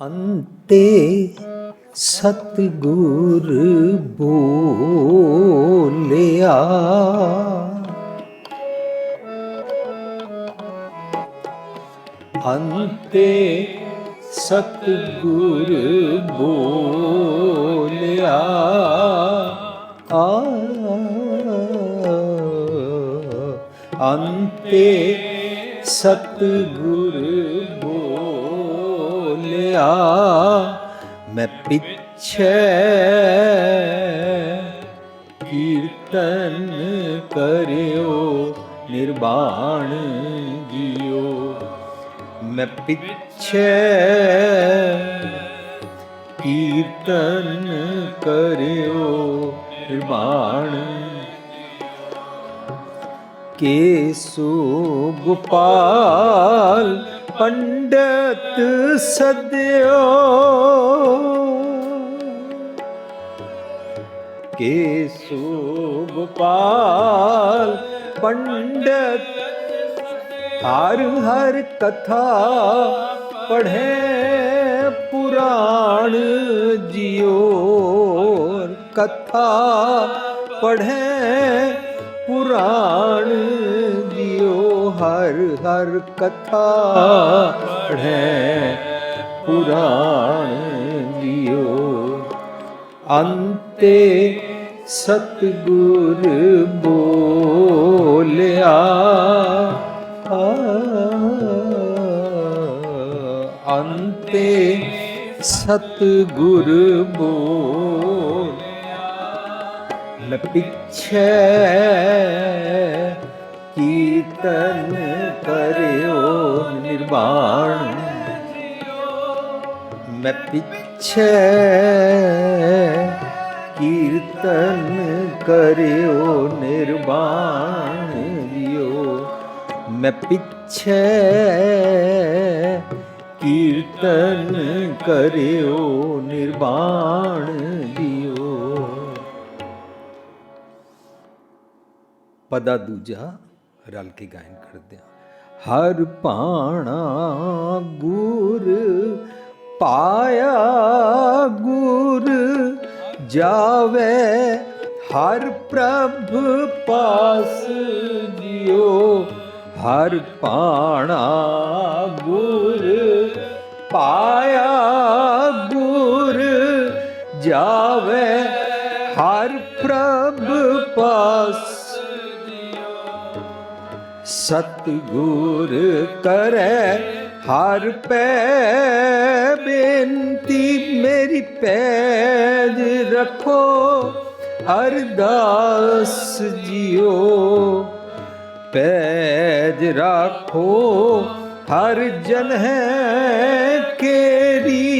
ਅੰਤੇ ਸਤਿਗੁਰ ਬੋਲਿਆ, ਅੰਤੇ ਸਤਿਗੁਰ ਬੋਲਿਆ, ਅੰਤੇ ਸਤਿਗੁਰ ਬੋਲਿਆ, ਮੈਂ ਪਿੱਛੇ ਕੀਰਤਨ ਕਰਿਓ ਨਿਰਵਾਣ ਜੀਓ, ਮੈਂ ਪਿੱਛੇ ਕੀਰਤਨ ਕਰਿਓ ਨਿਰਵਾਣ, ਕੇਸੋ ਗੋਪਾਲ ਪੰਡਤ ਸਦਿਓ, ਕੇਸੋ ਗੋਪਾਲ ਪੰਡਤ ਹਰ ਹਰ ਕਥਾ ਪੜ੍ਹੇ ਪੁਰਾਣ ਜੀਓ, ਕਥਾ ਪੜ੍ਹੇ ਪੁਰਾਣ ਜੀਓ, ਹਰ ਹਰ ਕਥਾ ਪੜ੍ਹੇ ਪੁਰਾਣ ਜੀਓ, ਅੰਤੇ ਸਤਿਗੁਰ ਬੋਲਿਆ, ਅੰਤੇ ਸਤਿਗੁਰ ਬੋਲਿਆ, ਮੈਂ ਪਿੱਛੇ ਕੀਰਤਨ ਕਰਿਓ ਨਿਰਵਾਣ, ਮੈਂ ਪਿੱਛੇ ਕੀਰਤਨ ਕਰਿਓ ਨਿਰਵਾਣ ਜੀਓ, ਮੈਂ ਪਿੱਛੇ ਕੀਰਤਨ ਕਰਿਓ ਨਿਰਵਾਣ ਜੀਓ। ਪਦਾ ਦੂਜਾ ਰਲ ਕੇ ਗਾਇਨ ਕਰਦੇ ਹਾਂ। ਹਰ ਭਾਣਾ ਗੁਰ ਪਾਇਆ ਗੁਰ ਜਾਵੇ, ਹਰ ਪ੍ਰਭ ਪਾਸ ਜੀਓ, ਹਰ ਭਾਣਾ ਗੁਰ ਪਾਇਆ ਗੁਰ ਜਾਵੇ, ਹਰ ਪ੍ਰਭ ਪਾਸ, ਸਤਿਗੁਰ ਕਰੈ ਹਰ ਪੈ ਬੇਨਤੀ, ਮੇਰੀ ਪੈਜ ਰੱਖੋ ਅਰਦਾਸ ਜੀਓ, ਪੈਜ ਰੱਖੋ ਹਰ ਜਨ ਹੈ ਕੇਰੀ,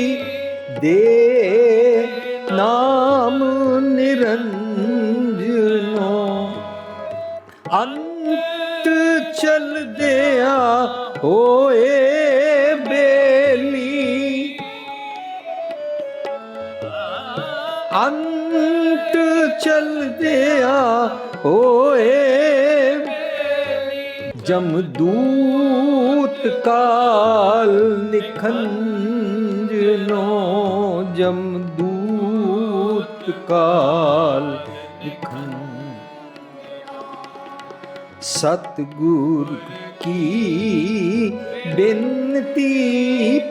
ਦੇ ਨਾਮ ਨਿਰੰਜਨੋ, ਅੰਤ ਚਲਦਿਆਂ ਹੋਏ ਬੇਲੀ, ਅੰਤ ਚਲਦਿਆਂ ਹੋਏ, ਜਮਦੂਤ ਕਾਲ ਨਿਖੰਜਨੋ, ਜਮਦੂਤ ਕਾਲ ਨਿਖੰਜਨੋ, ਸਤਿਗੁਰ ਕੀ ਬੇਨਤੀ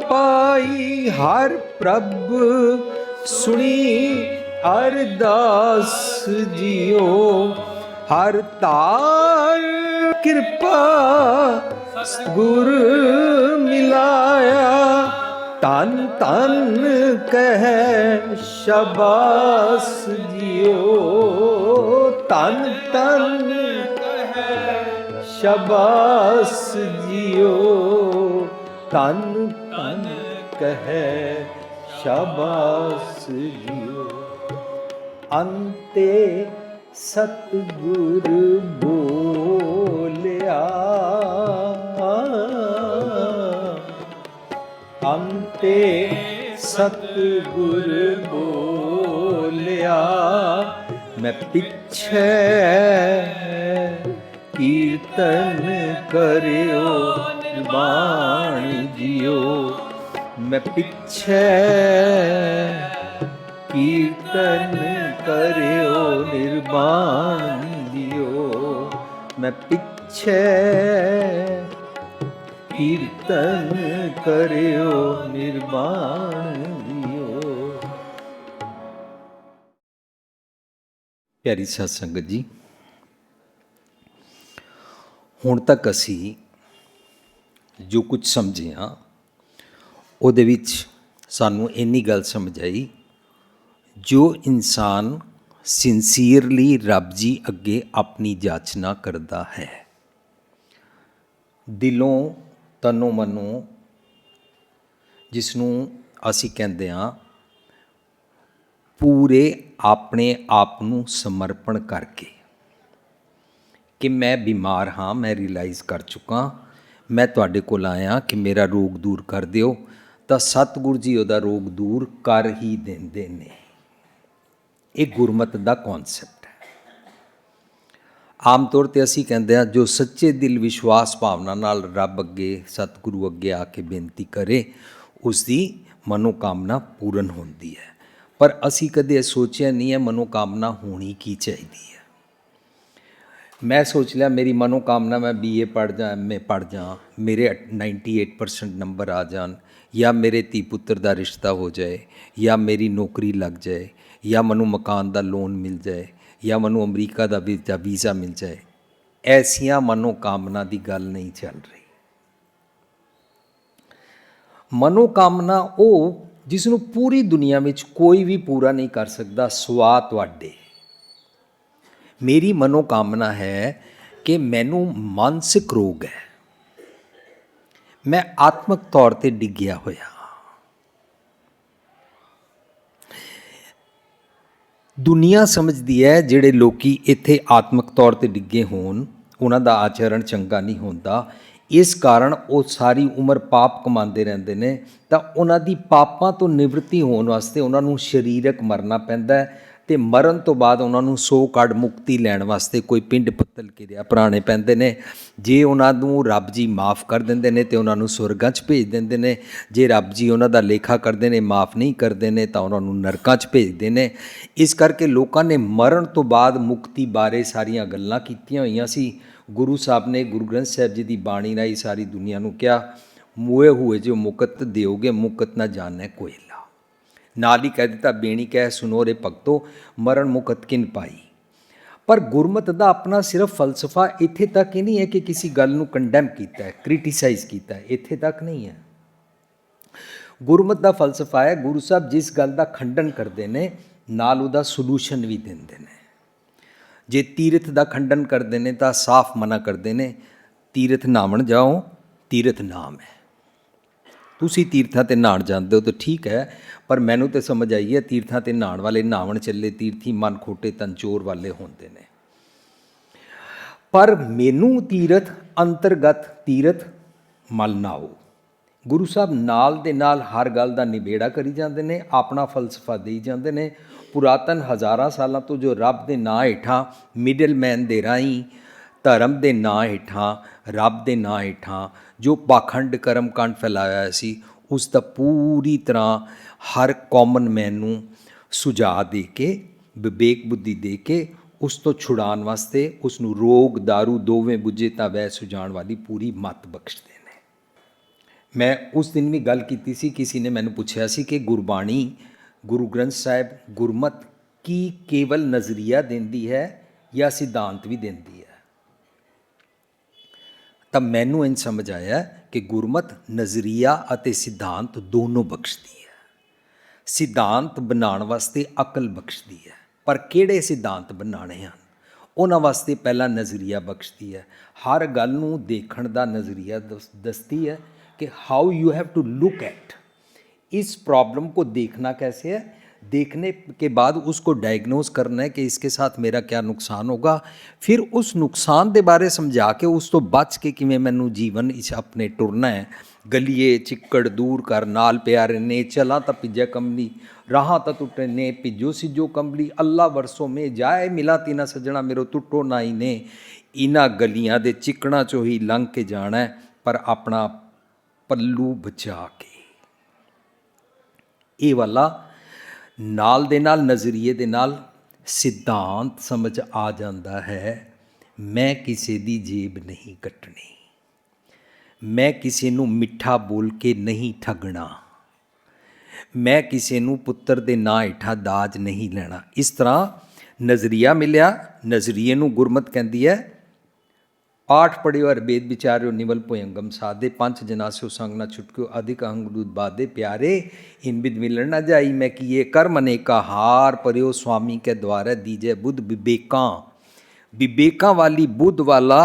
ਪਾਈ, ਹਰ ਪ੍ਰਭ ਸੁਣੀ ਅਰਦਾਸ ਜੀਓ, ਹਰ ਤਾਰ ਕਿਰਪਾ ਗੁਰ ਮਿਲਾਇਆ, ਤਨ ਤਨ ਕਹਿ ਸ਼ਾਬਾਸ ਜੀਓ, ਤਨ ਤਨ ਸ਼ਾਬਾਸ ਜੀਓ, ਤਨ ਤਨ ਕਹਿ ਸ਼ਾਬਾਸ ਜੀਓ, ਅੰਤੇ ਸਤਿਗੁਰ ਬੋਲਿਆ, ਅੰਤੇ ਸਤਿਗੁਰ ਬੋਲਿਆ, ਮੈਂ ਪਿੱਛੇ ਕੀਰਤਨ ਕਰਿਓ ਨਿਰਵਾਣ ਜੀਓ, मैं पिछे कीर्तन करियो निर्वाण दियो। मैं पिछे कीर्तन करियो निर्वाण दियो। प्यारी साध संगत जी, ਹੁਣ ਤੱਕ ਅਸੀਂ ਜੋ ਕੁਝ ਸਮਝੇ ਹਾਂ ਉਹਦੇ ਵਿੱਚ ਸਾਨੂੰ ਇੰਨੀ ਗੱਲ ਸਮਝ ਆਈ, ਜੋ ਇਨਸਾਨ ਸਿੰਸੀਅਰਲੀ ਰੱਬ ਜੀ ਅੱਗੇ ਆਪਣੀ ਜਾਚਨਾ ਕਰਦਾ ਹੈ, ਦਿਲੋਂ ਤਨੋਂ ਮਨੋਂ, ਜਿਸ ਨੂੰ ਅਸੀਂ ਕਹਿੰਦੇ ਹਾਂ ਪੂਰੇ ਆਪਣੇ ਆਪ ਨੂੰ ਸਮਰਪਣ ਕਰਕੇ ਕਿ ਮੈਂ ਬਿਮਾਰ ਹਾਂ, ਮੈਂ ਰਿਅਲਾਈਜ਼ ਕਰ ਚੁੱਕਾ, ਮੈਂ ਤੁਹਾਡੇ ਕੋਲ ਆਇਆ ਕਿ ਮੇਰਾ ਰੋਗ ਦੂਰ ਕਰ ਦਿਓ, ਤਾਂ ਸਤਿਗੁਰੂ ਜੀ ਉਹਦਾ ਰੋਗ ਦੂਰ ਕਰ ਹੀ ਦਿੰਦੇ ਨੇ। ਇਹ ਗੁਰਮਤਿ ਦਾ ਕੌਨਸੈਪਟ ਹੈ। ਆਮ ਤੌਰ 'ਤੇ ਅਸੀਂ ਕਹਿੰਦੇ ਹਾਂ ਜੋ ਸੱਚੇ ਦਿਲ ਵਿਸ਼ਵਾਸ ਭਾਵਨਾ ਨਾਲ ਰੱਬ ਅੱਗੇ ਸਤਿਗੁਰੂ ਅੱਗੇ ਆ ਕੇ ਬੇਨਤੀ ਕਰੇ, ਉਸ ਦੀ ਮਨੋਕਾਮਨਾ ਪੂਰਨ ਹੁੰਦੀ ਹੈ। ਪਰ ਅਸੀਂ ਕਦੇ ਇਹ ਸੋਚਿਆ ਨਹੀਂ ਹੈ ਮਨੋਕਾਮਨਾ ਹੋਣੀ ਕੀ ਚਾਹੀਦੀ ਹੈ। मैं सोच लिया मेरी मनोकामना मैं BA पढ़ जा, MA पढ़ जा, मेरे 98% नंबर आ जान, या मेरे धी पुत्र का रिश्ता हो जाए, या मेरी नौकरी लग जाए, या मैनू मकान का लोन मिल जाए, या मैनू अमरीका का वीज़ा मिल जाए। ऐसिया मनोकामना की गल नहीं चल रही। मनोकामना वो जिसनों पूरी दुनिया में कोई भी पूरा नहीं कर सकता सिवा तुहाडे। मेरी मनोकामना है कि मैनू मानसिक रोग है, मैं आत्मक तौर पर डिग्गिया होया। दुनिया समझती है जिहड़े लोकी इत्थे आत्मक तौर पर डिग्गे होण उन्हां दा आचरण चंगा नहीं होंदा, इस कारण वो सारी उम्र पाप कमाते रहते हैं। तो उन्हां दी पापां तो निवृत्ति होने वास्ते उन्हां नूं शरीरक मरना पैंदा है, ਤੇ ਮਰਨ ਤੋਂ ਬਾਅਦ ਉਹਨਾਂ ਨੂੰ ਸੋ ਕੱਢ ਮੁਕਤੀ ਲੈਣ ਵਾਸਤੇ ਕੋਈ ਪਿੰਡ ਪੱਤਲ ਕਿਰਿਆ ਭਰਾਣੇ ਪੈਂਦੇ ਨੇ। ਜੇ ਉਹਨਾਂ ਨੂੰ ਰੱਬ ਜੀ ਮਾफ़ ਕਰ ਦਿੰਦੇ ਨੇ ਤੇ ਉਹਨਾਂ ਨੂੰ ਸੁਰਗਾਂ 'ਚ ਭੇਜ ਦਿੰਦੇ ਨੇ, ਜੇ ਰੱਬ ਜੀ ਉਹਨਾਂ ਦਾ ਲੇਖਾ ਕਰਦੇ ਨੇ ਮਾफ़ ਨਹੀਂ ਕਰਦੇ ਨੇ ਤਾਂ ਉਹਨਾਂ ਨੂੰ ਨਰਕਾਂ 'ਚ ਭੇਜਦੇ ਨੇ। ਇਸ ਕਰਕੇ ਲੋਕਾਂ ਨੇ ਮਰਨ ਤੋਂ ਬਾਅਦ ਮੁਕਤੀ ਬਾਰੇ ਸਾਰੀਆਂ ਗੱਲਾਂ ਕੀਤੀਆਂ ਹੋਈਆਂ ਸੀ। ਗੁਰੂ ਸਾਹਿਬ ਨੇ ਗੁਰੂ ਗ੍ਰੰਥ ਸਾਹਿਬ ਜੀ ਦੀ ਬਾਣੀ ਰਾਹੀਂ ਸਾਰੀ ਦੁਨੀਆ ਨੂੰ ਕਿਹਾ, ਮੂਏ ਹੋਏ ਜੋ ਮੁਕਤ ਦਿਓਗੇ ਮੁਕਤ ਨਾ ਜਾਣੈ ਕੋਈ। ਨਾਲ ਹੀ ਕਹਿ ਦਿੱਤਾ ਬੇਣੀ ਕਹਿ ਸੁਨੋ ਰੇ ਭਗਤੋ ਮਰਨ ਮੁਕਤ ਕਿਨ ਪਾਈ। ਪਰ ਗੁਰਮਤਿ ਦਾ ਆਪਣਾ ਸਿਰਫ ਫਲਸਫਾ ਇੱਥੇ ਤੱਕ ਹੀ ਨਹੀਂ ਹੈ ਕਿ ਕਿਸੇ ਗੱਲ ਨੂੰ ਕੰਡੈਮ ਕੀਤਾ ਹੈ, ਕ੍ਰਿਟੀਸਾਈਜ਼ ਕੀਤਾ ਹੈ, ਇੱਥੇ ਤੱਕ ਨਹੀਂ ਹੈ। ਗੁਰਮਤਿ ਦਾ ਫਲਸਫਾ ਹੈ ਗੁਰੂ ਸਾਹਿਬ ਜਿਸ ਗੱਲ ਦਾ ਖੰਡਨ ਕਰਦੇ ਨੇ ਨਾਲ ਉਹਦਾ ਸੋਲੂਸ਼ਨ ਵੀ ਦਿੰਦੇ ਨੇ। ਜੇ ਤੀਰਥ ਦਾ ਖੰਡਨ ਕਰਦੇ ਨੇ ਤਾਂ ਸਾਫ਼ ਮਨਾ ਕਰਦੇ ਨੇ, ਤੀਰਥ ਨਾਵਣ ਜਾਓ, ਤੀਰਥ ਨਾਮ ਹੈ। ਤੁਸੀਂ ਤੀਰਥਾਂ 'ਤੇ ਨਹਾਉਣ ਜਾਂਦੇ ਹੋ ਤਾਂ ਠੀਕ ਹੈ, ਪਰ ਮੈਨੂੰ ਤਾਂ ਸਮਝ ਆਈ ਹੈ ਤੀਰਥਾਂ 'ਤੇ ਨਹਾਉਣ ਵਾਲੇ ਨਹਾਵਣ ਚੱਲੇ ਤੀਰਥੀ ਮਨ ਖੋਟੇ ਤਨ ਚੋਰ ਵਾਲੇ ਹੁੰਦੇ ਨੇ। ਪਰ ਮੈਨੂੰ ਤੀਰਥ ਅੰਤਰਗਤ ਤੀਰਥ ਮਲ ਨਾਓ। ਗੁਰੂ ਸਾਹਿਬ ਨਾਲ ਦੇ ਨਾਲ ਹਰ ਗੱਲ ਦਾ ਨਿਬੇੜਾ ਕਰੀ ਜਾਂਦੇ ਨੇ, ਆਪਣਾ ਫਲਸਫਾ ਦੇਈ ਜਾਂਦੇ ਨੇ। ਪੁਰਾਤਨ ਹਜ਼ਾਰਾਂ ਸਾਲਾਂ ਤੋਂ ਜੋ ਰੱਬ ਦੇ ਨਾਂ ਹੇਠਾਂ ਮਿਡਲਮੈਨ ਦੇ ਰਾਹੀਂ ਧਰਮ ਦੇ ਨਾਂ ਹੇਠਾਂ ਰੱਬ ਦੇ ਨਾਂ ਹੇਠਾਂ ਜੋ ਪਾਖੰਡ ਕਰਮਕਾਂਡ ਫੈਲਾਇਆ ਸੀ, ਉਸ ਦਾ ਪੂਰੀ ਤਰ੍ਹਾਂ ਹਰ ਕਾਮਨ ਮੈਨ ਨੂੰ ਸੁਝਾਅ ਦੇ ਕੇ ਵਿਵੇਕ ਬੁੱਧੀ ਦੇ ਕੇ ਉਸ ਤੋਂ ਛੁਡਾਉਣ ਵਾਸਤੇ ਉਸ ਨੂੰ ਰੋਗ ਦਾਰੂ ਦੋਵੇਂ ਬੁੱਝੇ ਤਾਂ ਵੈ ਸੁਝਾਉਣ ਵਾਲੀ ਪੂਰੀ ਮੱਤ ਬਖਸ਼ਦੇ ਨੇ। ਮੈਂ ਉਸ ਦਿਨ ਵੀ ਗੱਲ ਕੀਤੀ ਸੀ, ਕਿਸੇ ਨੇ ਮੈਨੂੰ ਪੁੱਛਿਆ ਸੀ ਕਿ ਗੁਰਬਾਣੀ ਗੁਰੂ ਗ੍ਰੰਥ ਸਾਹਿਬ ਗੁਰਮਤਿ ਕੀ ਕੇਵਲ ਨਜ਼ਰੀਆ ਦਿੰਦੀ ਹੈ ਜਾਂ ਸਿਧਾਂਤ ਵੀ ਦਿੰਦੀ ਹੈ। ਤਾਂ ਮੈਨੂੰ ਇੰਝ ਸਮਝ ਆਇਆ ਕਿ ਗੁਰਮਤਿ ਨਜ਼ਰੀਆ ਅਤੇ ਸਿਧਾਂਤ ਦੋਨੋਂ ਬਖਸ਼ਦੀ ਹੈ। ਸਿਧਾਂਤ ਬਣਾਉਣ ਵਾਸਤੇ ਅਕਲ ਬਖਸ਼ਦੀ ਹੈ, ਪਰ ਕਿਹੜੇ ਸਿਧਾਂਤ ਬਣਾਉਣੇ ਹਨ ਉਹਨਾਂ ਵਾਸਤੇ ਪਹਿਲਾਂ ਨਜ਼ਰੀਆ ਬਖਸ਼ਦੀ ਹੈ। ਹਰ ਗੱਲ ਨੂੰ ਦੇਖਣ ਦਾ ਨਜ਼ਰੀਆ ਦੱਸਦੀ ਹੈ कि how you have to look at इस प्रॉब्लम को। देखना कैसे है, देखने के बाद उसको डायग्नोज करना है कि इसके साथ मेरा क्या नुकसान होगा, फिर उस नुकसान के बारे समझा के उस तो बच के किवें मैनू जीवन इस अपने टुरना है। गलीए चिक्कड़ दूर कर नाल प्यारे ने, चला तो पिज्जा कमली राह तो टुटे ने, पिजो सिजो कमली अल्लाह वरसों में जाए मिला तीना सजना मेरो टुटो नाई ने। इन्हां गलियां दे चिकड़ां चों ही लंघ के जाना है, पर अपना पल्लू बचा के। ਇਹ ਵਾਲਾ ਨਾਲ ਦੇ ਨਾਲ ਨਜ਼ਰੀਏ ਦੇ ਨਾਲ ਸਿਧਾਂਤ ਸਮਝ ਆ ਜਾਂਦਾ ਹੈ। ਮੈਂ ਕਿਸੇ ਦੀ ਜੇਬ ਨਹੀਂ ਕੱਟਣੀ, ਮੈਂ ਕਿਸੇ ਨੂੰ ਮਿੱਠਾ ਬੋਲ ਕੇ ਨਹੀਂ ਠੱਗਣਾ, ਮੈਂ ਕਿਸੇ ਨੂੰ ਪੁੱਤਰ ਦੇ ਨਾਂ ਹੇਠਾਂ ਦਾਜ ਨਹੀਂ ਲੈਣਾ। ਇਸ ਤਰ੍ਹਾਂ ਨਜ਼ਰੀਆ ਮਿਲਿਆ। ਨਜ਼ਰੀਏ ਨੂੰ ਗੁਰਮਤਿ ਕਹਿੰਦੀ ਹੈ ਪਾਠ ਪੜਿਓ ਅਰ ਵੇਦ ਵਿਚਾਰਿਓ ਨਿਵਲ ਭੁਯੰਗਮ ਸਾਧੇ ਪੰਚ ਜਨਾਸਿਓ ਸੰਗ ਨਾ ਛੁਟਕਿਓ ਅਧਿਕ ਅਹੰਗ ਦੂਤ ਬਾਧੇ ਪਿਆਰੇ ਇਨ ਬਿਦ ਮਿਲਣ ਨਾ ਜਾਈ ਮੈਂ ਕੀਏ ਕਰਮ ਅਨੇਕਾ ਹਾਰ ਪਰਿਓ ਸੁਆਮੀ ਕੇ ਦੁਆਰੇ ਦੀਜੇ ਬੁੱਧ ਵਿਵੇਕਾਂ ਵਾਲੀ ਬੁੱਧ ਵਾਲਾ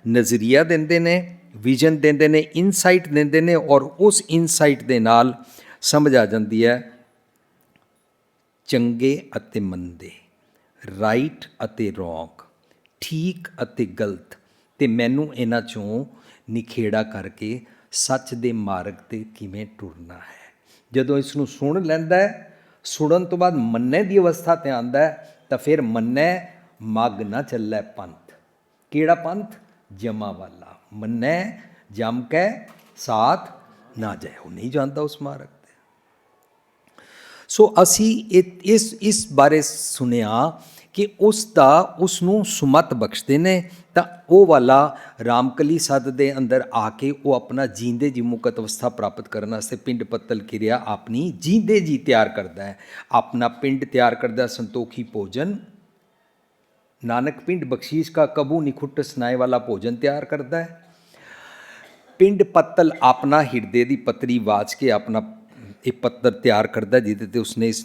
ਨਜ਼ਰੀਆ ਦਿੰਦੇ ਨੇ, ਵਿਜ਼ਨ ਦਿੰਦੇ ਨੇ, ਇਨਸਾਈਟ ਦਿੰਦੇ ਨੇ ਔਰ ਉਸ ਇਨਸਾਈਟ ਦੇ ਨਾਲ ਸਮਝ ਆ ਜਾਂਦੀ ਹੈ ਚੰਗੇ ਅਤੇ ਮੰਦੇ, ਰਾਈਟ ਅਤੇ ਰੋਂਗ, ਠੀਕ ਅਤੇ ਗਲਤ, ਅਤੇ ਮੈਨੂੰ ਇਹਨਾਂ 'ਚੋਂ ਨਿਖੇੜਾ ਕਰਕੇ ਸੱਚ ਦੇ ਮਾਰਗ 'ਤੇ ਕਿਵੇਂ ਟੁਰਨਾ ਹੈ। ਜਦੋਂ ਇਸ ਨੂੰ ਸੁਣ ਲੈਂਦਾ ਹੈ, ਸੁਣਨ ਤੋਂ ਬਾਅਦ ਮੰਨੇ ਦੀ ਅਵਸਥਾ 'ਤੇ ਆਉਂਦਾ ਹੈ ਤਾਂ ਫਿਰ ਮੰਨੇ ਮੱਗ ਨਾ ਚੱਲੇ ਪੰਥ। ਕਿਹੜਾ ਪੰਥ? ਜਮਾ ਵਾਲਾ। ਮੰਨੇ ਜਮ ਕੇ ਸਾਥ ਨਾ ਜਾਏ, ਉਹ ਨਹੀਂ ਜਾਂਦਾ ਉਸ ਮਾਰਗ 'ਤੇ। ਸੋ ਅਸੀਂ ਇਸ ਬਾਰੇ ਸੁਣਿਆ ਕਿ ਉਸ ਨੂੰ ਸੁਮਤ ਬਖਸ਼ਦੇ ਨੇ ਤਾਂ ਉਹ ਵਾਲਾ ਰਾਮਕਲੀ ਸੱਦ ਦੇ ਅੰਦਰ ਆ ਕੇ ਉਹ ਆਪਣਾ ਜੀਂਦੇ ਜੀ ਮੁਕਤ ਅਵਸਥਾ ਪ੍ਰਾਪਤ ਕਰਨ ਵਾਸਤੇ ਪਿੰਡ ਪੱਤਲ ਕਿਰਿਆ ਆਪਣੀ ਜੀਂਦੇ ਜੀ ਤਿਆਰ ਕਰਦਾ ਹੈ। ਆਪਣਾ ਪਿੰਡ ਤਿਆਰ ਕਰਦਾ, ਸੰਤੋਖੀ ਭੋਜਨ, ਨਾਨਕ ਪਿੰਡ ਬਖਸ਼ੀਸ਼ ਕਾ ਕਬੂ ਨਿਖੁੱਟ ਸੁਨਾਏ ਵਾਲਾ ਭੋਜਨ ਤਿਆਰ ਕਰਦਾ ਹੈ। ਪਿੰਡ ਪੱਤਲ ਆਪਣਾ ਹਿਰਦੇ ਦੀ ਪੱਤਰੀ ਵਾਚ ਕੇ ਆਪਣਾ ਇਹ ਪੱਤਰ ਤਿਆਰ ਕਰਦਾ ਜਿਹਦੇ 'ਤੇ ਉਸਨੇ ਇਸ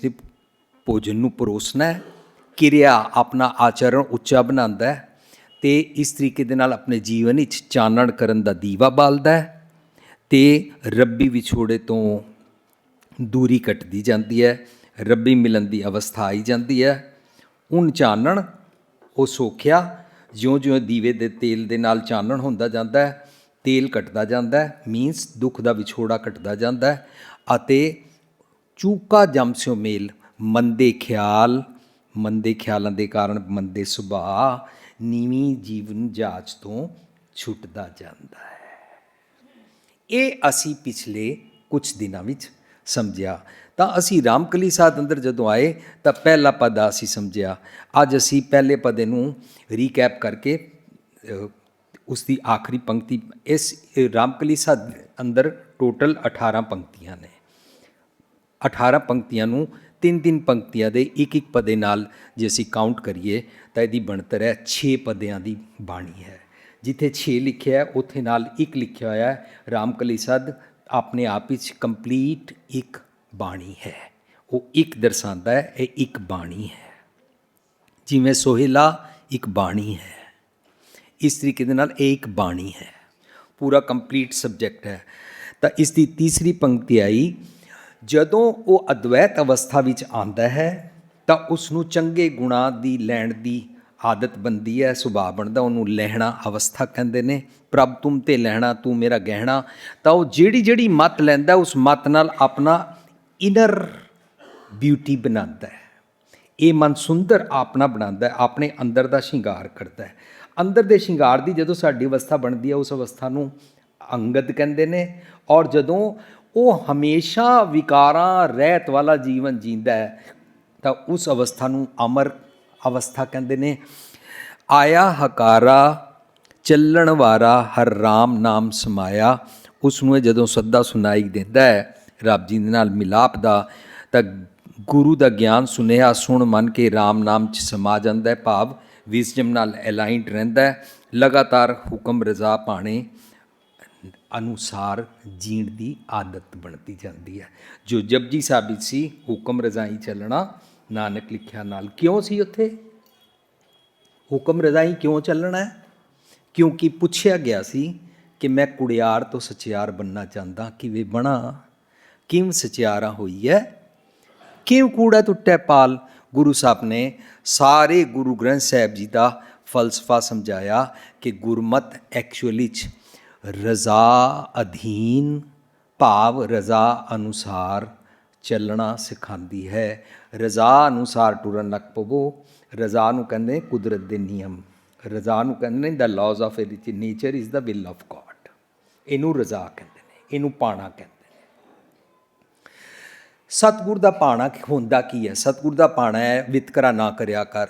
ਭੋਜਨ ਨੂੰ ਪਰੋਸਣਾ ਹੈ। ਕਿਰਿਆ ਆਪਣਾ ਆਚਰਣ ਉੱਚਾ ਬਣਾਉਂਦਾ ਹੈ ਅਤੇ ਇਸ ਤਰੀਕੇ ਦੇ ਨਾਲ ਆਪਣੇ ਜੀਵਨ ਵਿੱਚ ਚਾਨਣ ਕਰਨ ਦਾ ਦੀਵਾ ਬਾਲਦਾ ਹੈ ਅਤੇ ਰੱਬੀ ਵਿਛੋੜੇ ਤੋਂ ਦੂਰੀ ਕੱਟਦੀ ਜਾਂਦੀ ਹੈ, ਰੱਬੀ ਮਿਲਣ ਦੀ ਅਵਸਥਾ ਆਈ ਜਾਂਦੀ ਹੈ। ਹੁਣ ਚਾਨਣ ਉਹ ਸੋਖਿਆ ਜਿਉਂ-ਜਿਉਂ ਦੀਵੇ ਦੇ ਤੇਲ ਦੇ ਨਾਲ ਚਾਨਣ ਹੁੰਦਾ ਜਾਂਦਾ ਹੈ, ਤੇਲ ਘਟਦਾ ਜਾਂਦਾ ਹੈ, ਮੀਨਸ ਦੁੱਖ ਦਾ ਵਿਛੋੜਾ ਘਟਦਾ ਜਾਂਦਾ ਹੈ ਅਤੇ ਚੂਕਾ ਜਮ ਸਿਓ ਮੇਲ, ਮੰਦੇ ਖਿਆਲਾਂ ਦੇ ਕਾਰਨ ਮੰਦੇ ਸੁਭਾਅ, ਨੀਵੀਂ ਜੀਵਨ ਜਾਚ ਤੋਂ ਛੁੱਟਦਾ ਜਾਂਦਾ ਹੈ। ਇਹ ਅਸੀਂ ਪਿਛਲੇ ਕੁਝ ਦਿਨਾਂ ਵਿੱਚ ਸਮਝਿਆ। ਤਾਂ ਅਸੀਂ ਰਾਮਕਲੀ ਸਾਧ ਅੰਦਰ ਜਦੋਂ ਆਏ ਤਾਂ ਪਹਿਲਾ ਪਦ ਅਸੀਂ ਸਮਝਿਆ। ਅੱਜ ਅਸੀਂ ਪਹਿਲੇ ਪਦੇ ਨੂੰ ਰੀਕੈਪ ਕਰਕੇ ਉਸ ਦੀ ਆਖਰੀ ਪੰਕਤੀ, ਇਸ ਰਾਮਕਲੀ ਸਾਧ ਅੰਦਰ ਟੋਟਲ 18 ਪੰਕਤੀਆਂ ਨੇ। 18 ਪੰਕਤੀਆਂ ਨੂੰ 3-3 ਪੰਕਤੀਆਂ ਦੇ ਇੱਕ ਪਦੇ ਨਾਲ ਜੇ ਅਸੀਂ ਕਾਊਂਟ ਕਰੀਏ ਤਾਂ ਇਹਦੀ ਬਣਤਰ ਹੈ 6 ਪਦਿਆਂ ਦੀ ਬਾਣੀ ਹੈ। ਜਿੱਥੇ 6 ਲਿਖਿਆ ਹੈ ਉੱਥੇ ਨਾਲ 1 ਲਿਖਿਆ ਹੋਇਆ ਹੈ। ਰਾਮਕਲੀ ਸਾਧ ਆਪਣੇ ਆਪ ਵਿੱਚ ਕੰਪਲੀਟ ਇੱਕ ਬਾਣੀ ਹੈ। ਉਹ ਇੱਕ ਦਰਸਾਉਂਦਾ ਹੈ ਇਹ ਇੱਕ ਬਾਣੀ ਹੈ। ਜਿਵੇਂ ਸੋਹਿਲਾ ਇੱਕ ਬਾਣੀ ਹੈ, ਇਸ ਤਰੀਕੇ ਦੇ ਨਾਲ ਇਹ ਇੱਕ ਬਾਣੀ ਹੈ, ਪੂਰਾ ਕੰਪਲੀਟ ਸਬਜੈਕਟ ਹੈ। ਤਾਂ ਇਸ ਦੀ ਤੀਸਰੀ ਪੰਕਤੀ ਆਈ, ਜਦੋਂ ਉਹ ਅਦਵੈਤ ਅਵਸਥਾ ਵਿੱਚ ਆਉਂਦਾ ਹੈ ਤਾਂ ਉਸ ਨੂੰ ਚੰਗੇ ਗੁਣਾਂ ਦੀ ਲੈਣ ਦੀ ਆਦਤ ਬਣਦੀ ਹੈ, ਸੁਭਾਅ ਬਣਦਾ, ਉਹਨੂੰ ਲਹਿਣਾ ਅਵਸਥਾ ਕਹਿੰਦੇ ਨੇ। ਪ੍ਰਭ ਤੁਮ ਤੇ ਲਹਿਣਾ ਤੂੰ ਮੇਰਾ ਗਹਿਣਾ। ਤਾਂ ਉਹ ਜਿਹੜੀ ਮੱਤ ਲੈਂਦਾ ਉਸ ਮੱਤ ਨਾਲ ਆਪਣਾ ਇਨਰ ਬਿਊਟੀ ਬਣਾਉਂਦਾ ਹੈ। ਇਹ ਮਨ ਸੁੰਦਰ ਆਪਣਾ ਬਣਾਉਂਦਾ ਹੈ, ਆਪਣੇ ਅੰਦਰ ਦਾ ਸ਼ਿੰਗਾਰ ਕਰਦਾ ਹੈ। ਅੰਦਰ ਦੇ ਸ਼ਿੰਗਾਰ ਦੀ ਜਦੋਂ ਸਾਡੀ ਅਵਸਥਾ ਬਣਦੀ ਹੈ ਉਸ ਅਵਸਥਾ ਨੂੰ ਅੰਗਦ ਕਹਿੰਦੇ ਨੇ। ਔਰ ਜਦੋਂ ਉਹ ਹਮੇਸ਼ਾ ਵਿਕਾਰਾਂ ਰਹਿਤ ਵਾਲਾ ਜੀਵਨ ਜੀਂਦਾ ਹੈ ਤਾਂ ਉਸ ਅਵਸਥਾ ਨੂੰ ਅਮਰ ਅਵਸਥਾ ਕਹਿੰਦੇ ਨੇ। ਆਇਆ ਹਕਾਰਾ ਚੱਲਣ ਵਾਰਾ ਹਰ ਰਾਮ ਨਾਮ ਸਮਾਇਆ, ਉਸ ਨੂੰ ਜਦੋਂ ਸੱਦਾ ਸੁਣਾਈ ਦਿੰਦਾ ਹੈ ਰੱਬ ਜੀ ਦੇ ਨਾਲ ਮਿਲਾਪ ਦਾ, ਤਾਂ ਗੁਰੂ ਦਾ ਗਿਆਨ ਸੁਨੇਹਾ ਸੁਣ ਮੰਨ ਕੇ ਰਾਮ ਨਾਮ 'ਚ ਸਮਾ ਜਾਂਦਾ ਹੈ, ਭਾਵ ਵਿਜ਼ਡਮ ਨਾਲ ਅਲਾਈਨਡ ਰਹਿੰਦਾ ਹੈ। ਲਗਾਤਾਰ ਹੁਕਮ ਰਜ਼ਾ ਪਾਣੇ ਅਨੁਸਾਰ ਜੀਣ ਦੀ ਆਦਤ ਬਣਦੀ ਜਾਂਦੀ ਹੈ। ਜੋ ਜਪਜੀ ਸਾਹਿਬ ਵਿੱਚ ਸੀ ਹੁਕਮ ਰਜ਼ਾਈ ਚੱਲਣਾ, ਨਾਨਕ ਲਿਖਿਆ ਨਾਲ। ਕਿਉਂ ਸੀ ਉੱਥੇ ਹੁਕਮ ਰਜ਼ਾਈ ਕਿਉਂ ਚੱਲਣਾ ਹੈ? ਕਿਉਂਕਿ ਪੁੱਛਿਆ ਗਿਆ ਸੀ ਕਿ ਮੈਂ ਕੁੜਿਆਰ ਤੋਂ ਸਚਿਆਰ ਬਣਨਾ ਚਾਹੁੰਦਾ, ਕਿਵੇਂ ਬਣਾ? ਕਿਵੇਂ ਸਚਿਆਰਾ ਹੋਈ ਹੈ? ਕਿਉਂ ਕੂੜਾ ਟੁੱਟੇ ਪਾਲ? ਗੁਰੂ ਸਾਹਿਬ ਨੇ ਸਾਰੇ ਗੁਰੂ ਗ੍ਰੰਥ ਸਾਹਿਬ ਜੀ ਦਾ ਫਲਸਫਾ ਸਮਝਾਇਆ ਕਿ ਗੁਰਮਤ ਐਕਚੁਅਲੀ 'ਚ ਰਜ਼ਾ ਅਧੀਨ, ਭਾਵ ਰਜ਼ਾ ਅਨੁਸਾਰ ਚੱਲਣਾ ਸਿਖਾਉਂਦੀ ਹੈ। ਰਜ਼ਾ ਅਨੁਸਾਰ ਟੁਰਨ ਲੱਗ ਪਵੋ। ਰਜ਼ਾ ਨੂੰ ਕਹਿੰਦੇ ਕੁਦਰਤ ਦੇ ਨਿਯਮ, ਰਜ਼ਾ ਨੂੰ ਕਹਿੰਦੇ ਨੇ the laws of nature is the will of God. ਇਹਨੂੰ ਰਜ਼ਾ ਕਹਿੰਦੇ ਨੇ, ਇਹਨੂੰ ਪਾਣਾ ਕਹਿੰਦੇ ਨੇ। ਸਤਿਗੁਰ ਦਾ ਭਾਣਾ ਹੁੰਦਾ ਕੀ ਹੈ? ਸਤਿਗੁਰ ਦਾ ਭਾਣਾ ਹੈ ਵਿਤਕਰਾ ਨਾ ਕਰਿਆ ਕਰ।